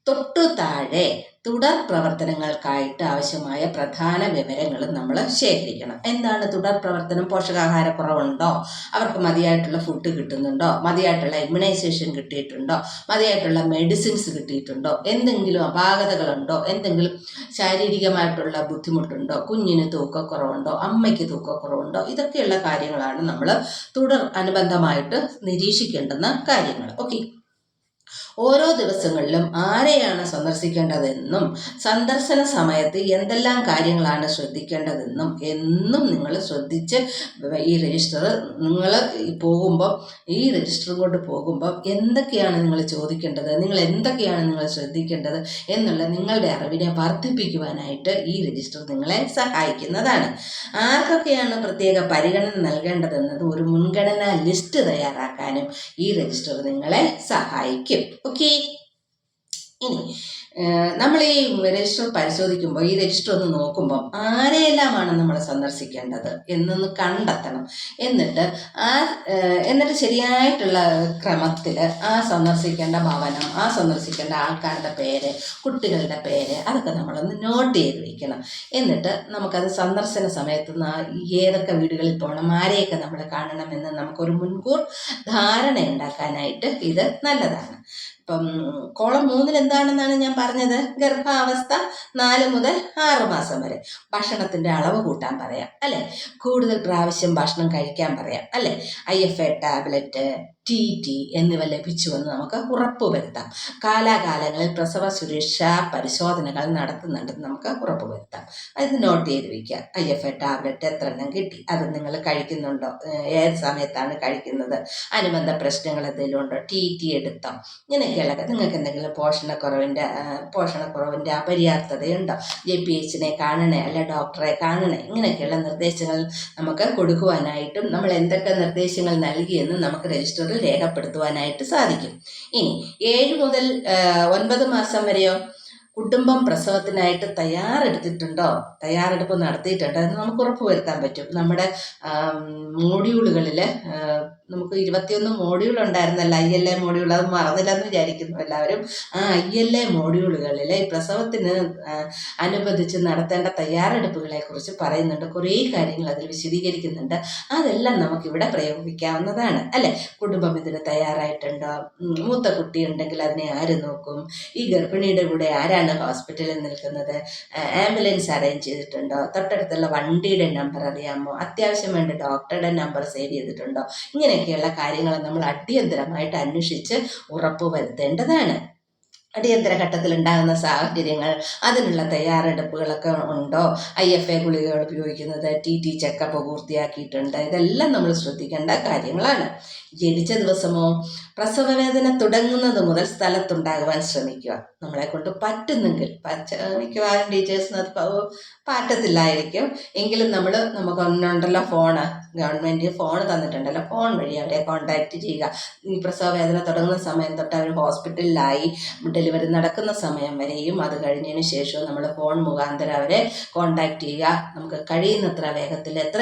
തൊട്ടു താഴെ തുടർ പ്രവർത്തനങ്ങൾക്കായിട്ട് ആവശ്യമായ പ്രധാന വിവരങ്ങളും നമ്മൾ ശേഖരിക്കണം. എന്താണ് തുടർ പ്രവർത്തനം? പോഷകാഹാരക്കുറവുണ്ടോ? അവർക്ക് മതിയായിട്ടുള്ള ഫുഡ് കിട്ടുന്നുണ്ടോ? മതിയായിട്ടുള്ള ഇമ്മ്യൂണൈസേഷൻ കിട്ടിയിട്ടുണ്ടോ? മതിയായിട്ടുള്ള മെഡിസിൻസ് കിട്ടിയിട്ടുണ്ടോ? എന്തെങ്കിലും അപാകതകളുണ്ടോ? എന്തെങ്കിലും ശാരീരികമായിട്ടുള്ള ബുദ്ധിമുട്ടുണ്ടോ? കുഞ്ഞിന് തൂക്കക്കുറവുണ്ടോ? അമ്മയ്ക്ക് തൂക്കക്കുറവുണ്ടോ? ഇതൊക്കെയുള്ള കാര്യങ്ങളാണ് നമ്മൾ തുടർ അനുബന്ധമായിട്ട് നിരീക്ഷിക്കേണ്ടുന്ന കാര്യങ്ങൾ. ഓക്കെ. ഓരോ ദിവസങ്ങളിലും ആരെയാണ് സന്ദർശിക്കേണ്ടതെന്നും സന്ദർശന സമയത്ത് എന്തെല്ലാം കാര്യങ്ങളാണ് ശ്രദ്ധിക്കേണ്ടതെന്നും എന്നും നിങ്ങൾ ശ്രദ്ധിച്ച് ഈ രജിസ്റ്റർ നിങ്ങൾ പോകുമ്പോൾ, ഈ രജിസ്റ്റർ കൊണ്ട് പോകുമ്പോൾ എന്തൊക്കെയാണ് നിങ്ങൾ ചോദിക്കേണ്ടത്, നിങ്ങൾ എന്തൊക്കെയാണ് നിങ്ങൾ ശ്രദ്ധിക്കേണ്ടത് എന്നുള്ള നിങ്ങളുടെ അറിവിനെ വർദ്ധിപ്പിക്കുവാനായിട്ട് ഈ രജിസ്റ്റർ നിങ്ങളെ സഹായിക്കുന്നതാണ്. ആർക്കൊക്കെയാണ് പ്രത്യേക പരിഗണന നൽകേണ്ടതെന്നത് ഒരു മുൻഗണനാ ലിസ്റ്റ് തയ്യാറാക്കാനും ഈ രജിസ്റ്റർ നിങ്ങളെ സഹായിക്കും. ഓക്കെ. ഇനി നമ്മൾ ഈ രജിസ്റ്റർ പരിശോധിക്കുമ്പോൾ, ഈ രജിസ്റ്റർ ഒന്ന് നോക്കുമ്പോൾ ആരെയെല്ലാമാണ് നമ്മൾ സന്ദർശിക്കേണ്ടത് എന്നൊന്ന് കണ്ടെത്തണം. എന്നിട്ട് ശരിയായിട്ടുള്ള ക്രമത്തിൽ ആ സന്ദർശിക്കേണ്ട ഭവനം, ആ സന്ദർശിക്കേണ്ട ആൾക്കാരുടെ പേര്, കുട്ടികളുടെ പേര്, അതൊക്കെ നമ്മളൊന്ന് നോട്ട് ചെയ്ത് വയ്ക്കണം. എന്നിട്ട് നമുക്കത് സന്ദർശന സമയത്ത് ഏതൊക്കെ വീടുകളിൽ പോകണം, ആരെയൊക്കെ നമ്മൾ കാണണമെന്ന് നമുക്കൊരു മുൻകൂർ ധാരണ ഉണ്ടാക്കാനായിട്ട് ഇത് നല്ലതാണ്. ഇപ്പം കോളം 3 എന്താണെന്നാണ് ഞാൻ പറഞ്ഞത്? ഗർഭാവസ്ഥ 4 മുതൽ 6 മാസം വരെ. ഭക്ഷണത്തിൻ്റെ അളവ് കൂട്ടാൻ പറയാം, അല്ലേ? കൂടുതൽ പ്രാവശ്യം ഭക്ഷണം കഴിക്കാൻ പറയാം, അല്ലേ? IFA ടാബ്ലറ്റ്, TT എന്നിവ ലഭിച്ചുവെന്ന് നമുക്ക് ഉറപ്പുവരുത്താം. കാലാകാലങ്ങളിൽ പ്രസവ സുരക്ഷാ പരിശോധനകൾ നടത്തുന്നുണ്ടെന്ന് നമുക്ക് ഉറപ്പുവരുത്താം. അത് നോട്ട് ചെയ്ത് വയ്ക്കുക. IFA ടാബ്ലറ്റ് എത്ര എണ്ണം കിട്ടി, അത് നിങ്ങൾ കഴിക്കുന്നുണ്ടോ, ഏത് സമയത്താണ് കഴിക്കുന്നത്, അനുബന്ധ പ്രശ്നങ്ങൾ എന്തെങ്കിലും ഉണ്ടോ, TT എടുത്തോ, ഇങ്ങനെയൊക്കെ ഇങ്ങനെയൊക്കെയുള്ള നിങ്ങൾക്ക് എന്തെങ്കിലും പോഷണക്കുറവിൻ്റെ അപര്യാപ്തതയുണ്ടോ, JPHനെ കാണണേ അല്ല ഡോക്ടറെ കാണണേ, ഇങ്ങനെയൊക്കെയുള്ള നിർദ്ദേശങ്ങൾ നമുക്ക് കൊടുക്കുവാനായിട്ടും നമ്മൾ എന്തൊക്കെ നിർദ്ദേശങ്ങൾ നൽകിയെന്ന് നമുക്ക് രജിസ്റ്ററിൽ രേഖപ്പെടുത്തുവാനായിട്ട് സാധിക്കും. ഇനി 7 മുതൽ 9 മാസം വരെയോ കുടുംബം പ്രസവത്തിനായിട്ട് തയ്യാറെടുപ്പ് നടത്തിയിട്ടുണ്ടോ എന്ന് നമുക്ക് ഉറപ്പുവരുത്താൻ പറ്റും. നമ്മുടെ മോഡ്യൂളുകളിൽ നമുക്ക് 21 മോഡ്യൂൾ ഉണ്ടായിരുന്നല്ല, ILA മോഡ്യൂൾ, അത് മറന്നില്ലെന്ന് വിചാരിക്കുന്നു എല്ലാവരും. ആ ILA മോഡ്യൂളുകളിൽ ഈ പ്രസവത്തിന് അനുബന്ധിച്ച് നടത്തേണ്ട തയ്യാറെടുപ്പുകളെ കുറിച്ച് പറയുന്നുണ്ട്. കുറേ കാര്യങ്ങൾ അതിൽ വിശദീകരിക്കുന്നുണ്ട്. അതെല്ലാം നമുക്കിവിടെ പ്രയോഗിക്കാവുന്നതാണ് അല്ലേ. കുടുംബം ഇതിന് തയ്യാറായിട്ടുണ്ടോ, മൂത്ത കുട്ടി ഉണ്ടെങ്കിൽ അതിനെ ആര് നോക്കും, ഈ ഗർഭിണിയുടെ കൂടെ ആരാണ് ഹോസ്പിറ്റലിൽ നിൽക്കുന്നത്, ആംബുലൻസ് അറേഞ്ച് ചെയ്തിട്ടുണ്ടോ, തൊട്ടടുത്തുള്ള വണ്ടിയുടെ നമ്പർ അറിയാമോ, അത്യാവശ്യം വേണ്ട ഡോക്ടറുടെ നമ്പർ സേവ് ചെയ്തിട്ടുണ്ടോ, ഇങ്ങനെയൊക്കെയുള്ള കാര്യങ്ങൾ നമ്മൾ അടിയന്തരമായിട്ട് അന്വേഷിച്ച് ഉറപ്പുവരുത്തേണ്ടതാണ്. അടിയന്തര ഘട്ടത്തിൽ ഉണ്ടാകുന്ന സാഹചര്യങ്ങൾ, അതിനുള്ള തയ്യാറെടുപ്പുകളൊക്കെ ഉണ്ടോ, IFA ഗുളികകൾ ഉപയോഗിക്കുന്നത്, TT ചെക്കപ്പ് പൂർത്തിയാക്കിയിട്ടുണ്ട്, ഇതെല്ലാം നമ്മൾ ശ്രദ്ധിക്കേണ്ട കാര്യങ്ങളാണ്. ജനിച്ച ദിവസമോ പ്രസവവേദന തുടങ്ങുന്നത് മുതൽ സ്ഥലത്തുണ്ടാകുവാൻ ശ്രമിക്കുക. നമ്മളെ കൊണ്ട് പറ്റുന്നെങ്കിൽ, മിക്കവാറും ടീച്ചേഴ്സിന് അത് പറ്റത്തില്ലായിരിക്കും എങ്കിലും നമുക്ക് ഒന്നുണ്ടല്ലോ ഫോണ്, ഗവൺമെൻറ് ഫോൺ തന്നിട്ടുണ്ടല്ലോ, ഫോൺ വഴി അവരെ കോൺടാക്റ്റ് ചെയ്യുക. ഈ പ്രസവവേദന തുടങ്ങുന്ന സമയം തൊട്ട് അവർ ഹോസ്പിറ്റലിലായി ഡെലിവറി നടക്കുന്ന സമയം വരെയും അത് കഴിഞ്ഞതിന് ശേഷവും നമ്മൾ ഫോൺ മുഖാന്തരം അവരെ കോൺടാക്റ്റ് ചെയ്യുക. നമുക്ക് കഴിയുന്നത്ര എത്ര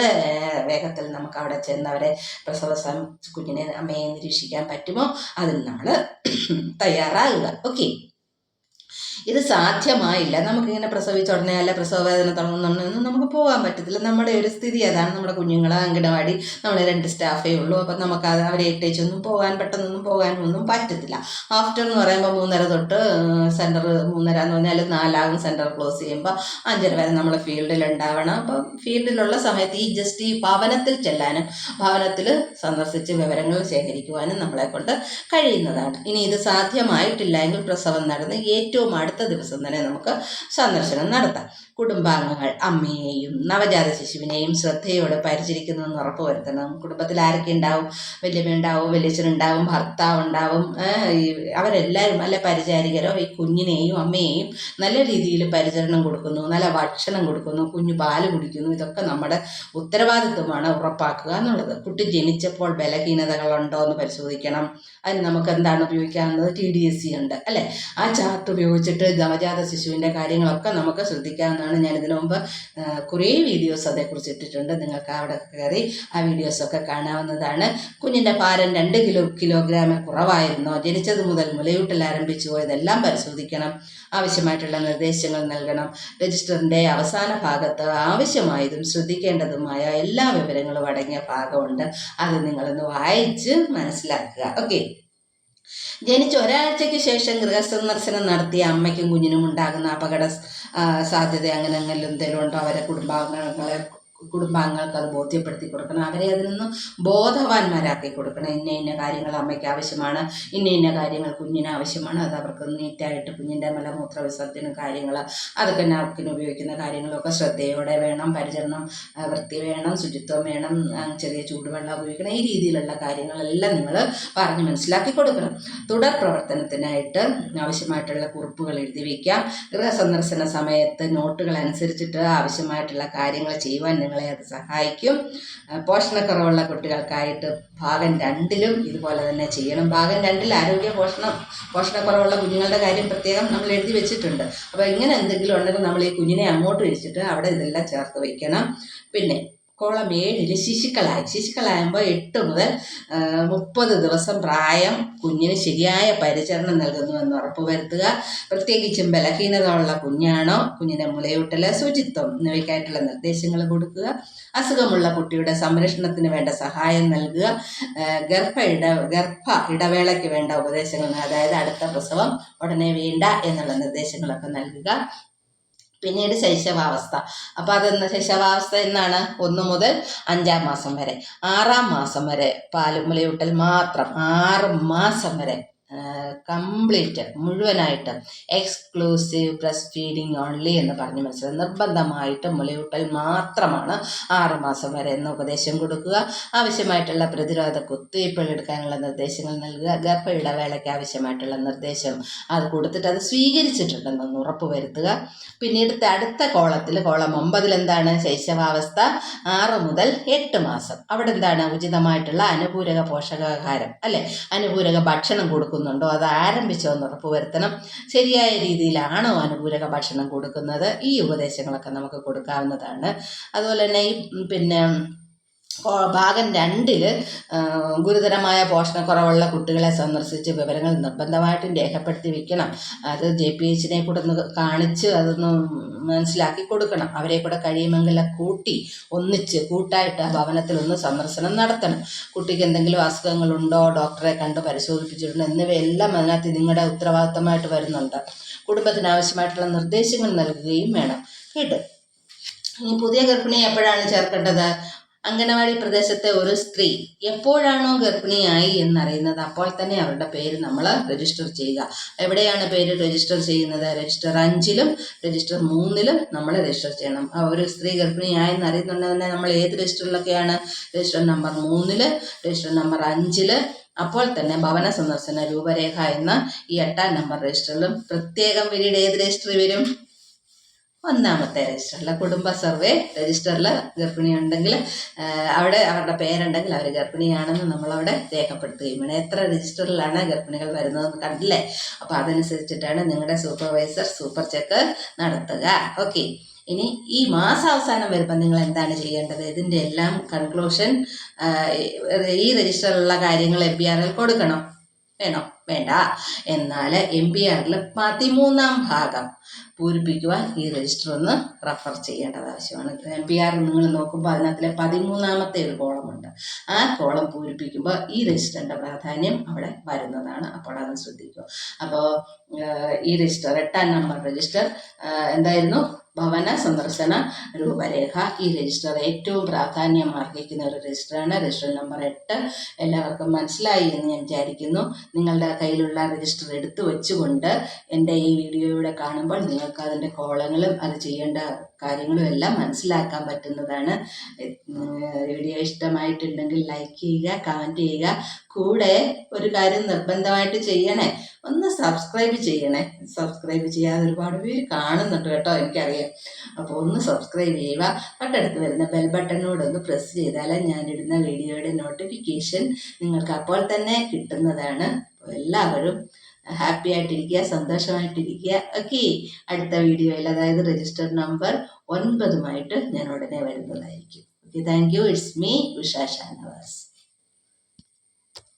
വേഗത്തിൽ നമുക്ക് അവിടെ ചെന്ന് അവരെ കുഞ്ഞിനെ അമ്മയെ നിരീക്ഷിക്കാൻ പറ്റുമോ അതിന് നമ്മൾ തയ്യാറാകുക. ഓക്കെ, ഇത് സാധ്യമായില്ല, നമുക്കിങ്ങനെ പ്രസവിച്ച ഉടനെ അല്ല പ്രസവവേദന തുടങ്ങുന്നൊന്നും നമുക്ക് പോകാൻ പറ്റത്തില്ല. നമ്മുടെ ഒരു സ്ഥിതി അതാണ്. നമ്മുടെ കുഞ്ഞുങ്ങൾ അങ്കണവാടി നമ്മൾ 2 സ്റ്റാഫേ ഉള്ളൂ. അപ്പം നമുക്ക് അവരെ ഇട്ടേച്ചൊന്നും പെട്ടെന്നൊന്നും പോകാനൊന്നും പറ്റത്തില്ല. ആഫ്റ്റർ എന്ന് പറയുമ്പോൾ 3:30 തൊട്ട് സെൻറ്റർ 3:30 എന്ന് പറഞ്ഞാൽ 4 സെൻറ്റർ ക്ലോസ് ചെയ്യുമ്പോൾ 5:30 വരെ നമ്മൾ ഫീൽഡിലുണ്ടാവണം. അപ്പം ഫീൽഡിലുള്ള സമയത്ത് ഈ ഭവനത്തിൽ ചെല്ലാനും ഭവനത്തിൽ സന്ദർശിച്ച് വിവരങ്ങൾ ശേഖരിക്കുവാനും നമ്മളെ കൊണ്ട് കഴിയുന്നതാണ്. ഇനി ഇത് സാധ്യമായിട്ടില്ല എങ്കിൽ പ്രസവം നടന്ന് ഏറ്റവും അടുത്ത ദിവസം തന്നെ നമുക്ക് സന്ദർശനം നടത്താം. കുടുംബാംഗങ്ങൾ അമ്മയെയും നവജാത ശിശുവിനെയും ശ്രദ്ധയോടെ പരിചരിക്കുന്നതെന്ന് ഉറപ്പുവരുത്തണം. കുടുംബത്തിൽ ആരൊക്കെ ഉണ്ടാവും, വല്യമ്മയുണ്ടാവും, വല്യച്ഛനുണ്ടാവും, ഭർത്താവ് ഉണ്ടാവും, അവരെല്ലാവരും നല്ല പരിചാരികരോ ഈ കുഞ്ഞിനെയും അമ്മയെയും നല്ല രീതിയിൽ പരിചരണം കൊടുക്കുന്നു, നല്ല ഭക്ഷണം കൊടുക്കുന്നു, കുഞ്ഞു പാല് കുടിക്കുന്നു, ഇതൊക്കെ നമ്മുടെ ഉത്തരവാദിത്വമാണ് ഉറപ്പാക്കുക എന്നുള്ളത്. കുട്ടി ജനിച്ചപ്പോൾ ബലഹീനതകളുണ്ടോ എന്ന് പരിശോധിക്കണം. അതിന് നമുക്ക് എന്താണ് ഉപയോഗിക്കാവുന്നത്, TDSC ഉണ്ട് അല്ലേ. ആ ചാർട്ട് ഉപയോഗിച്ചിട്ട് നവജാത ശിശുവിൻ്റെ കാര്യങ്ങളൊക്കെ നമുക്ക് ശ്രദ്ധിക്കാവുന്നതാണ്. ഞാൻ ഇതിനു മുമ്പ് കുറേ വീഡിയോസ് അതേക്കുറിച്ച് ഇട്ടിട്ടുണ്ട്. നിങ്ങൾക്ക് അവിടെ കയറി ആ വീഡിയോസൊക്കെ കാണാവുന്നതാണ്. കുഞ്ഞിൻ്റെ ഭാരം 2 കിലോഗ്രാമിൽ കുറവായിരുന്നോ, ജനിച്ചത് മുതൽ മുലയൂട്ടൽ ആരംഭിച്ചു പോയതെല്ലാം പരിശോധിക്കണം. ആവശ്യമായിട്ടുള്ള നിർദ്ദേശങ്ങൾ നൽകണം. രജിസ്റ്ററിൻ്റെ അവസാന ഭാഗത്ത് ആവശ്യമായതും ശ്രദ്ധിക്കേണ്ടതുമായ എല്ലാ വിവരങ്ങളും അടങ്ങിയ ഭാഗമുണ്ട്. അത് നിങ്ങളൊന്ന് വായിച്ച് മനസ്സിലാക്കുക. ഓക്കെ, ജനിച്ച ഒരാഴ്ചയ്ക്ക് ശേഷം ഗൃഹസന്ദർശനം നടത്തിയ അമ്മയ്ക്കും കുഞ്ഞിനും ഉണ്ടാകുന്ന അപകട സാധ്യത അങ്ങനെ എന്തെങ്കിലും ഉണ്ടോ, അവരെ കുടുംബാംഗങ്ങൾക്ക് അത് ബോധ്യപ്പെടുത്തി കൊടുക്കണം. അവരെ അതിൽ നിന്ന് ബോധവാന്മാരാക്കി കൊടുക്കണം. ഇന്ന കാര്യങ്ങൾ അമ്മയ്ക്ക് ആവശ്യമാണ്, ഇന്ന കാര്യങ്ങൾ കുഞ്ഞിന് ആവശ്യമാണ്, അത് അവർക്ക് നീറ്റായിട്ട് കുഞ്ഞിൻ്റെ മലമൂത്ര വിസർജനം കാര്യങ്ങൾ, അതൊക്കെ നാപ്കിൻ ഉപയോഗിക്കുന്ന കാര്യങ്ങളൊക്കെ ശ്രദ്ധയോടെ വേണം. പരിചരണം വൃത്തി വേണം, ശുചിത്വം വേണം, ചെറിയ ചൂടുവെള്ളം ഉപയോഗിക്കണം. ഈ രീതിയിലുള്ള കാര്യങ്ങളെല്ലാം നിങ്ങൾ പറഞ്ഞ് മനസ്സിലാക്കി കൊടുക്കണം. തുടർ പ്രവർത്തനത്തിനായിട്ട് ആവശ്യമായിട്ടുള്ള കുറിപ്പുകൾ എഴുതി വയ്ക്കാം. ഗൃഹസന്ദർശന സമയത്ത് നോട്ടുകൾ അനുസരിച്ചിട്ട് ആവശ്യമായിട്ടുള്ള കാര്യങ്ങൾ ചെയ്യുവാൻ നിങ്ങളെ അത് സഹായിക്കും. പോഷണക്കുറവുള്ള കുട്ടികൾക്കായിട്ട് ഭാഗം 2 ഇതുപോലെ തന്നെ ചെയ്യണം. ഭാഗം 2 പോഷണക്കുറവുള്ള കുഞ്ഞുങ്ങളുടെ കാര്യം പ്രത്യേകം നമ്മൾ എഴുതി വെച്ചിട്ടുണ്ട്. അപ്പോൾ ഇങ്ങനെ എന്തെങ്കിലും ഉണ്ടെങ്കിൽ നമ്മൾ ഈ കുഞ്ഞിനെ അങ്ങോട്ട് വെച്ചിട്ട് അവിടെ ഇതെല്ലാം ചേർത്ത് വയ്ക്കണം. പിന്നെ കോളം 7 ശിശുക്കളാകുമ്പോൾ 8 മുതൽ 30 ദിവസം പ്രായം കുഞ്ഞിന് ശരിയായ പരിചരണം നൽകുന്നുവെന്ന് ഉറപ്പുവരുത്തുക. പ്രത്യേകിച്ചും ബലഹീനത ഉള്ള കുഞ്ഞാണോ, കുഞ്ഞിൻ്റെ മുലയൂട്ടൽ, ശുചിത്വം എന്നിവയ്ക്കായിട്ടുള്ള നിർദ്ദേശങ്ങൾ കൊടുക്കുക. അസുഖമുള്ള കുട്ടിയുടെ സംരക്ഷണത്തിന് വേണ്ട സഹായം നൽകുക. ഗർഭ ഇടവേളയ്ക്ക് വേണ്ട ഉപദേശങ്ങൾ, അതായത് അടുത്ത പ്രസവം ഉടനെ വേണ്ട എന്നുള്ള നിർദ്ദേശങ്ങളൊക്കെ നൽകുക. പിന്നീട് ശൈശവാവസ്ഥ. അപ്പോൾ അതെന്ന് ശൈശവാവസ്ഥ എന്നാണ് 1 മുതൽ 5-ാം മാസം വരെ. 6-ാം മാസം വരെ പാലും മുലയൂട്ടൽ മാത്രം. 6 മാസം വരെ കംപ്ലീറ്റ് മുഴുവനായിട്ട് എക്സ്ക്ലൂസീവ് ബ്രസ്റ്റ് ഫീഡിങ് ഓൺലി എന്ന് പറഞ്ഞ് മനസ്സിലാക്കുക. നിർബന്ധമായിട്ട് മുലയൂട്ടൽ മാത്രമാണ് 6 മാസം വരെ എന്ന ഉപദേശം കൊടുക്കുക. ആവശ്യമായിട്ടുള്ള പ്രതിരോധ കുത്തിവയ്പ്പുകൾ എടുക്കാനുള്ള നിർദ്ദേശങ്ങൾ നൽകുക. ഗർഭ ഇടവേളയ്ക്ക് ആവശ്യമായിട്ടുള്ള നിർദ്ദേശം അത് കൊടുത്തിട്ട് അത് സ്വീകരിച്ചിട്ടുണ്ടെന്നൊന്ന് ഉറപ്പ് വരുത്തുക. പിന്നീട് അടുത്ത കോളത്തിൽ കോളം 9 എന്താണ്? ശൈശവാവസ്ഥ 6 മുതൽ 8 മാസം. അവിടെ എന്താണ്? ഉചിതമായിട്ടുള്ള അനുപൂരക പോഷകാഹാരം അല്ലെ, അനുപൂരക ഭക്ഷണം കൊടുക്കുന്നുണ്ടോ, അത് ആരംഭിച്ചോ എന്ന് ഉറപ്പ് വരുത്തണം. ശരിയായ രീതിയിലാണോ അനുപൂരക ഭക്ഷണം കൊടുക്കുന്നത്? ഈ ഉപദേശങ്ങളൊക്കെ നമുക്ക് കൊടുക്കാവുന്നതാണ്. അതുപോലെ തന്നെ ഭാഗം 2 ഗുരുതരമായ പോഷണക്കുറവുള്ള കുട്ടികളെ സന്ദർശിച്ച് വിവരങ്ങൾ നിർബന്ധമായിട്ടും രേഖപ്പെടുത്തി വെക്കണം. അത് JPHനെ കൂടെ ഒന്ന് കാണിച്ച് അതൊന്ന് മനസ്സിലാക്കി കൊടുക്കണം. അവരെ കൂടെ കഴിയുമെങ്കിൽ ഒന്നിച്ച് കൂട്ടായിട്ട് ആ ഭവനത്തിൽ ഒന്ന് സന്ദർശനം നടത്തണം. കുട്ടിക്ക് എന്തെങ്കിലും അസുഖങ്ങളുണ്ടോ, ഡോക്ടറെ കണ്ട് പരിശോധിപ്പിച്ചിട്ടുണ്ടോ എന്നിവയെല്ലാം അതിനകത്ത് നിങ്ങളുടെ ഉത്തരവാദിത്തമായിട്ട് വരുന്നുണ്ട്. കുടുംബത്തിന് ആവശ്യമായിട്ടുള്ള നിർദ്ദേശങ്ങൾ നൽകുകയും വേണം കേട്ടോ. ഇനി പുതിയ ഗർഭിണിയെ എപ്പോഴാണ് ചേർക്കേണ്ടത്? അംഗനവാടി പ്രദേശത്തെ ഒരു സ്ത്രീ എപ്പോഴാണോ ഗർഭിണിയായി എന്നറിയുന്നത് അപ്പോൾ തന്നെ അവരുടെ പേര് നമ്മൾ രജിസ്റ്റർ ചെയ്യുക. എവിടെയാണ് പേര് രജിസ്റ്റർ ചെയ്യുന്നത്? രജിസ്റ്റർ 5-ലും രജിസ്റ്റർ 3-ലും നമ്മൾ രജിസ്റ്റർ ചെയ്യണം. ഒരു സ്ത്രീ ഗർഭിണിയായെന്ന് അറിയുന്നുണ്ടെങ്കിൽ നമ്മൾ ഏത് രജിസ്റ്ററിലൊക്കെയാണ്? രജിസ്റ്റർ നമ്പർ 3-ല്, രജിസ്റ്റർ നമ്പർ 5-ല്. അപ്പോൾ തന്നെ ഭവന സന്ദർശന രൂപരേഖ എന്ന ഈ 8-ാം നമ്പർ രജിസ്റ്ററിലും പ്രത്യേകം പിന്നീട് ഏത് രജിസ്റ്റർ വരും? 1-ാമത്തെ രജിസ്റ്ററിൽ കുടുംബ സർവേ രജിസ്റ്ററിൽ ഗർഭിണി ഉണ്ടെങ്കിൽ അവിടെ അവരുടെ പേരുണ്ടെങ്കിൽ അവർ ഗർഭിണിയാണെന്ന് നമ്മളവിടെ രേഖപ്പെടുത്തുകയും വേണം. എത്ര രജിസ്റ്ററിലാണ് ഗർഭിണികൾ വരുന്നതെന്ന് കണ്ടില്ലേ? അപ്പോൾ അതനുസരിച്ചിട്ടാണ് നിങ്ങളുടെ സൂപ്പർവൈസർ സൂപ്പർ ചെക്ക് നടത്തുക. ഓക്കെ. ഇനി ഈ മാസാവസാനം വരുമ്പോൾ നിങ്ങൾ എന്താണ് ചെയ്യേണ്ടത്? ഇതിൻ്റെ എല്ലാം കൺക്ലൂഷൻ ഈ രജിസ്റ്ററിലുള്ള കാര്യങ്ങൾ MPRൽ കൊടുക്കണം. വേണോ? വേണ്ട. എന്നാൽ MPRൽ 13-ാം ഭാഗം പൂരിപ്പിക്കുവാൻ ഈ രജിസ്റ്റർ ഒന്ന് റെഫർ ചെയ്യേണ്ടത് ആവശ്യമാണ്. MPR നിങ്ങൾ നോക്കുമ്പോൾ അതിനകത്തിലെ 13-ാമത്തെ ഒരു കോളമുണ്ട്. ആ കോളം പൂരിപ്പിക്കുമ്പോൾ ഈ രജിസ്റ്ററിൻ്റെ പ്രാധാന്യം അവിടെ വരുന്നതാണ്. അപ്പോൾ അത് ശ്രദ്ധിക്കുക. അപ്പോൾ ഈ രജിസ്റ്റർ 8-ാം നമ്പർ രജിസ്റ്റർ എന്തായിരുന്നു? ഭവന സന്ദർശന രൂപരേഖ. ഈ രജിസ്റ്റർ ഏറ്റവും പ്രാധാന്യം അർഹിക്കുന്ന ഒരു രജിസ്റ്ററാണ്. രജിസ്റ്റർ നമ്പർ 8 എല്ലാവർക്കും മനസ്സിലായി എന്ന് ഞാൻ വിചാരിക്കുന്നു. നിങ്ങളുടെ കയ്യിലുള്ള രജിസ്റ്റർ എടുത്തു വെച്ചുകൊണ്ട് എൻ്റെ ഈ വീഡിയോയുടെ കാണുമ്പോൾ നിങ്ങൾക്ക് അതിൻ്റെ കോളങ്ങളും അത് ചെയ്യേണ്ട കാര്യങ്ങളും എല്ലാം മനസ്സിലാക്കാൻ പറ്റുന്നതാണ്. വീഡിയോ ഇഷ്ടമായിട്ടുണ്ടെങ്കിൽ ലൈക്ക് ചെയ്യുക, കമൻറ്റ് ചെയ്യുക. കൂടെ ഒരു കാര്യം നിർബന്ധമായിട്ട് ചെയ്യണേ, ഒന്ന് സബ്സ്ക്രൈബ് ചെയ്യണേ. സബ്സ്ക്രൈബ് ചെയ്യാതെ ഒരുപാട് പേര് കാണുന്നുണ്ട് കേട്ടോ, എനിക്കറിയാം. അപ്പോൾ ഒന്ന് സബ്സ്ക്രൈബ് ചെയ്യുക. തൊട്ടടുത്ത് വരുന്ന ബെൽ ബട്ടണിനോട് ഒന്ന് പ്രസ് ചെയ്താൽ ഞാനിടുന്ന വീഡിയോയുടെ നോട്ടിഫിക്കേഷൻ നിങ്ങൾക്ക് അപ്പോൾ തന്നെ കിട്ടുന്നതാണ്. അപ്പോൾ എല്ലാവരും ഹാപ്പി ആയിട്ടിരിക്കുക, സന്തോഷമായിട്ടിരിക്കുക. ഓക്കെ. അടുത്ത വീഡിയോയിൽ, അതായത് രജിസ്റ്റർ നമ്പർ 9 ഞാൻ ഉടനെ വരുന്നതായിരിക്കും. Okay, thank you. It's me Usha Shanavas.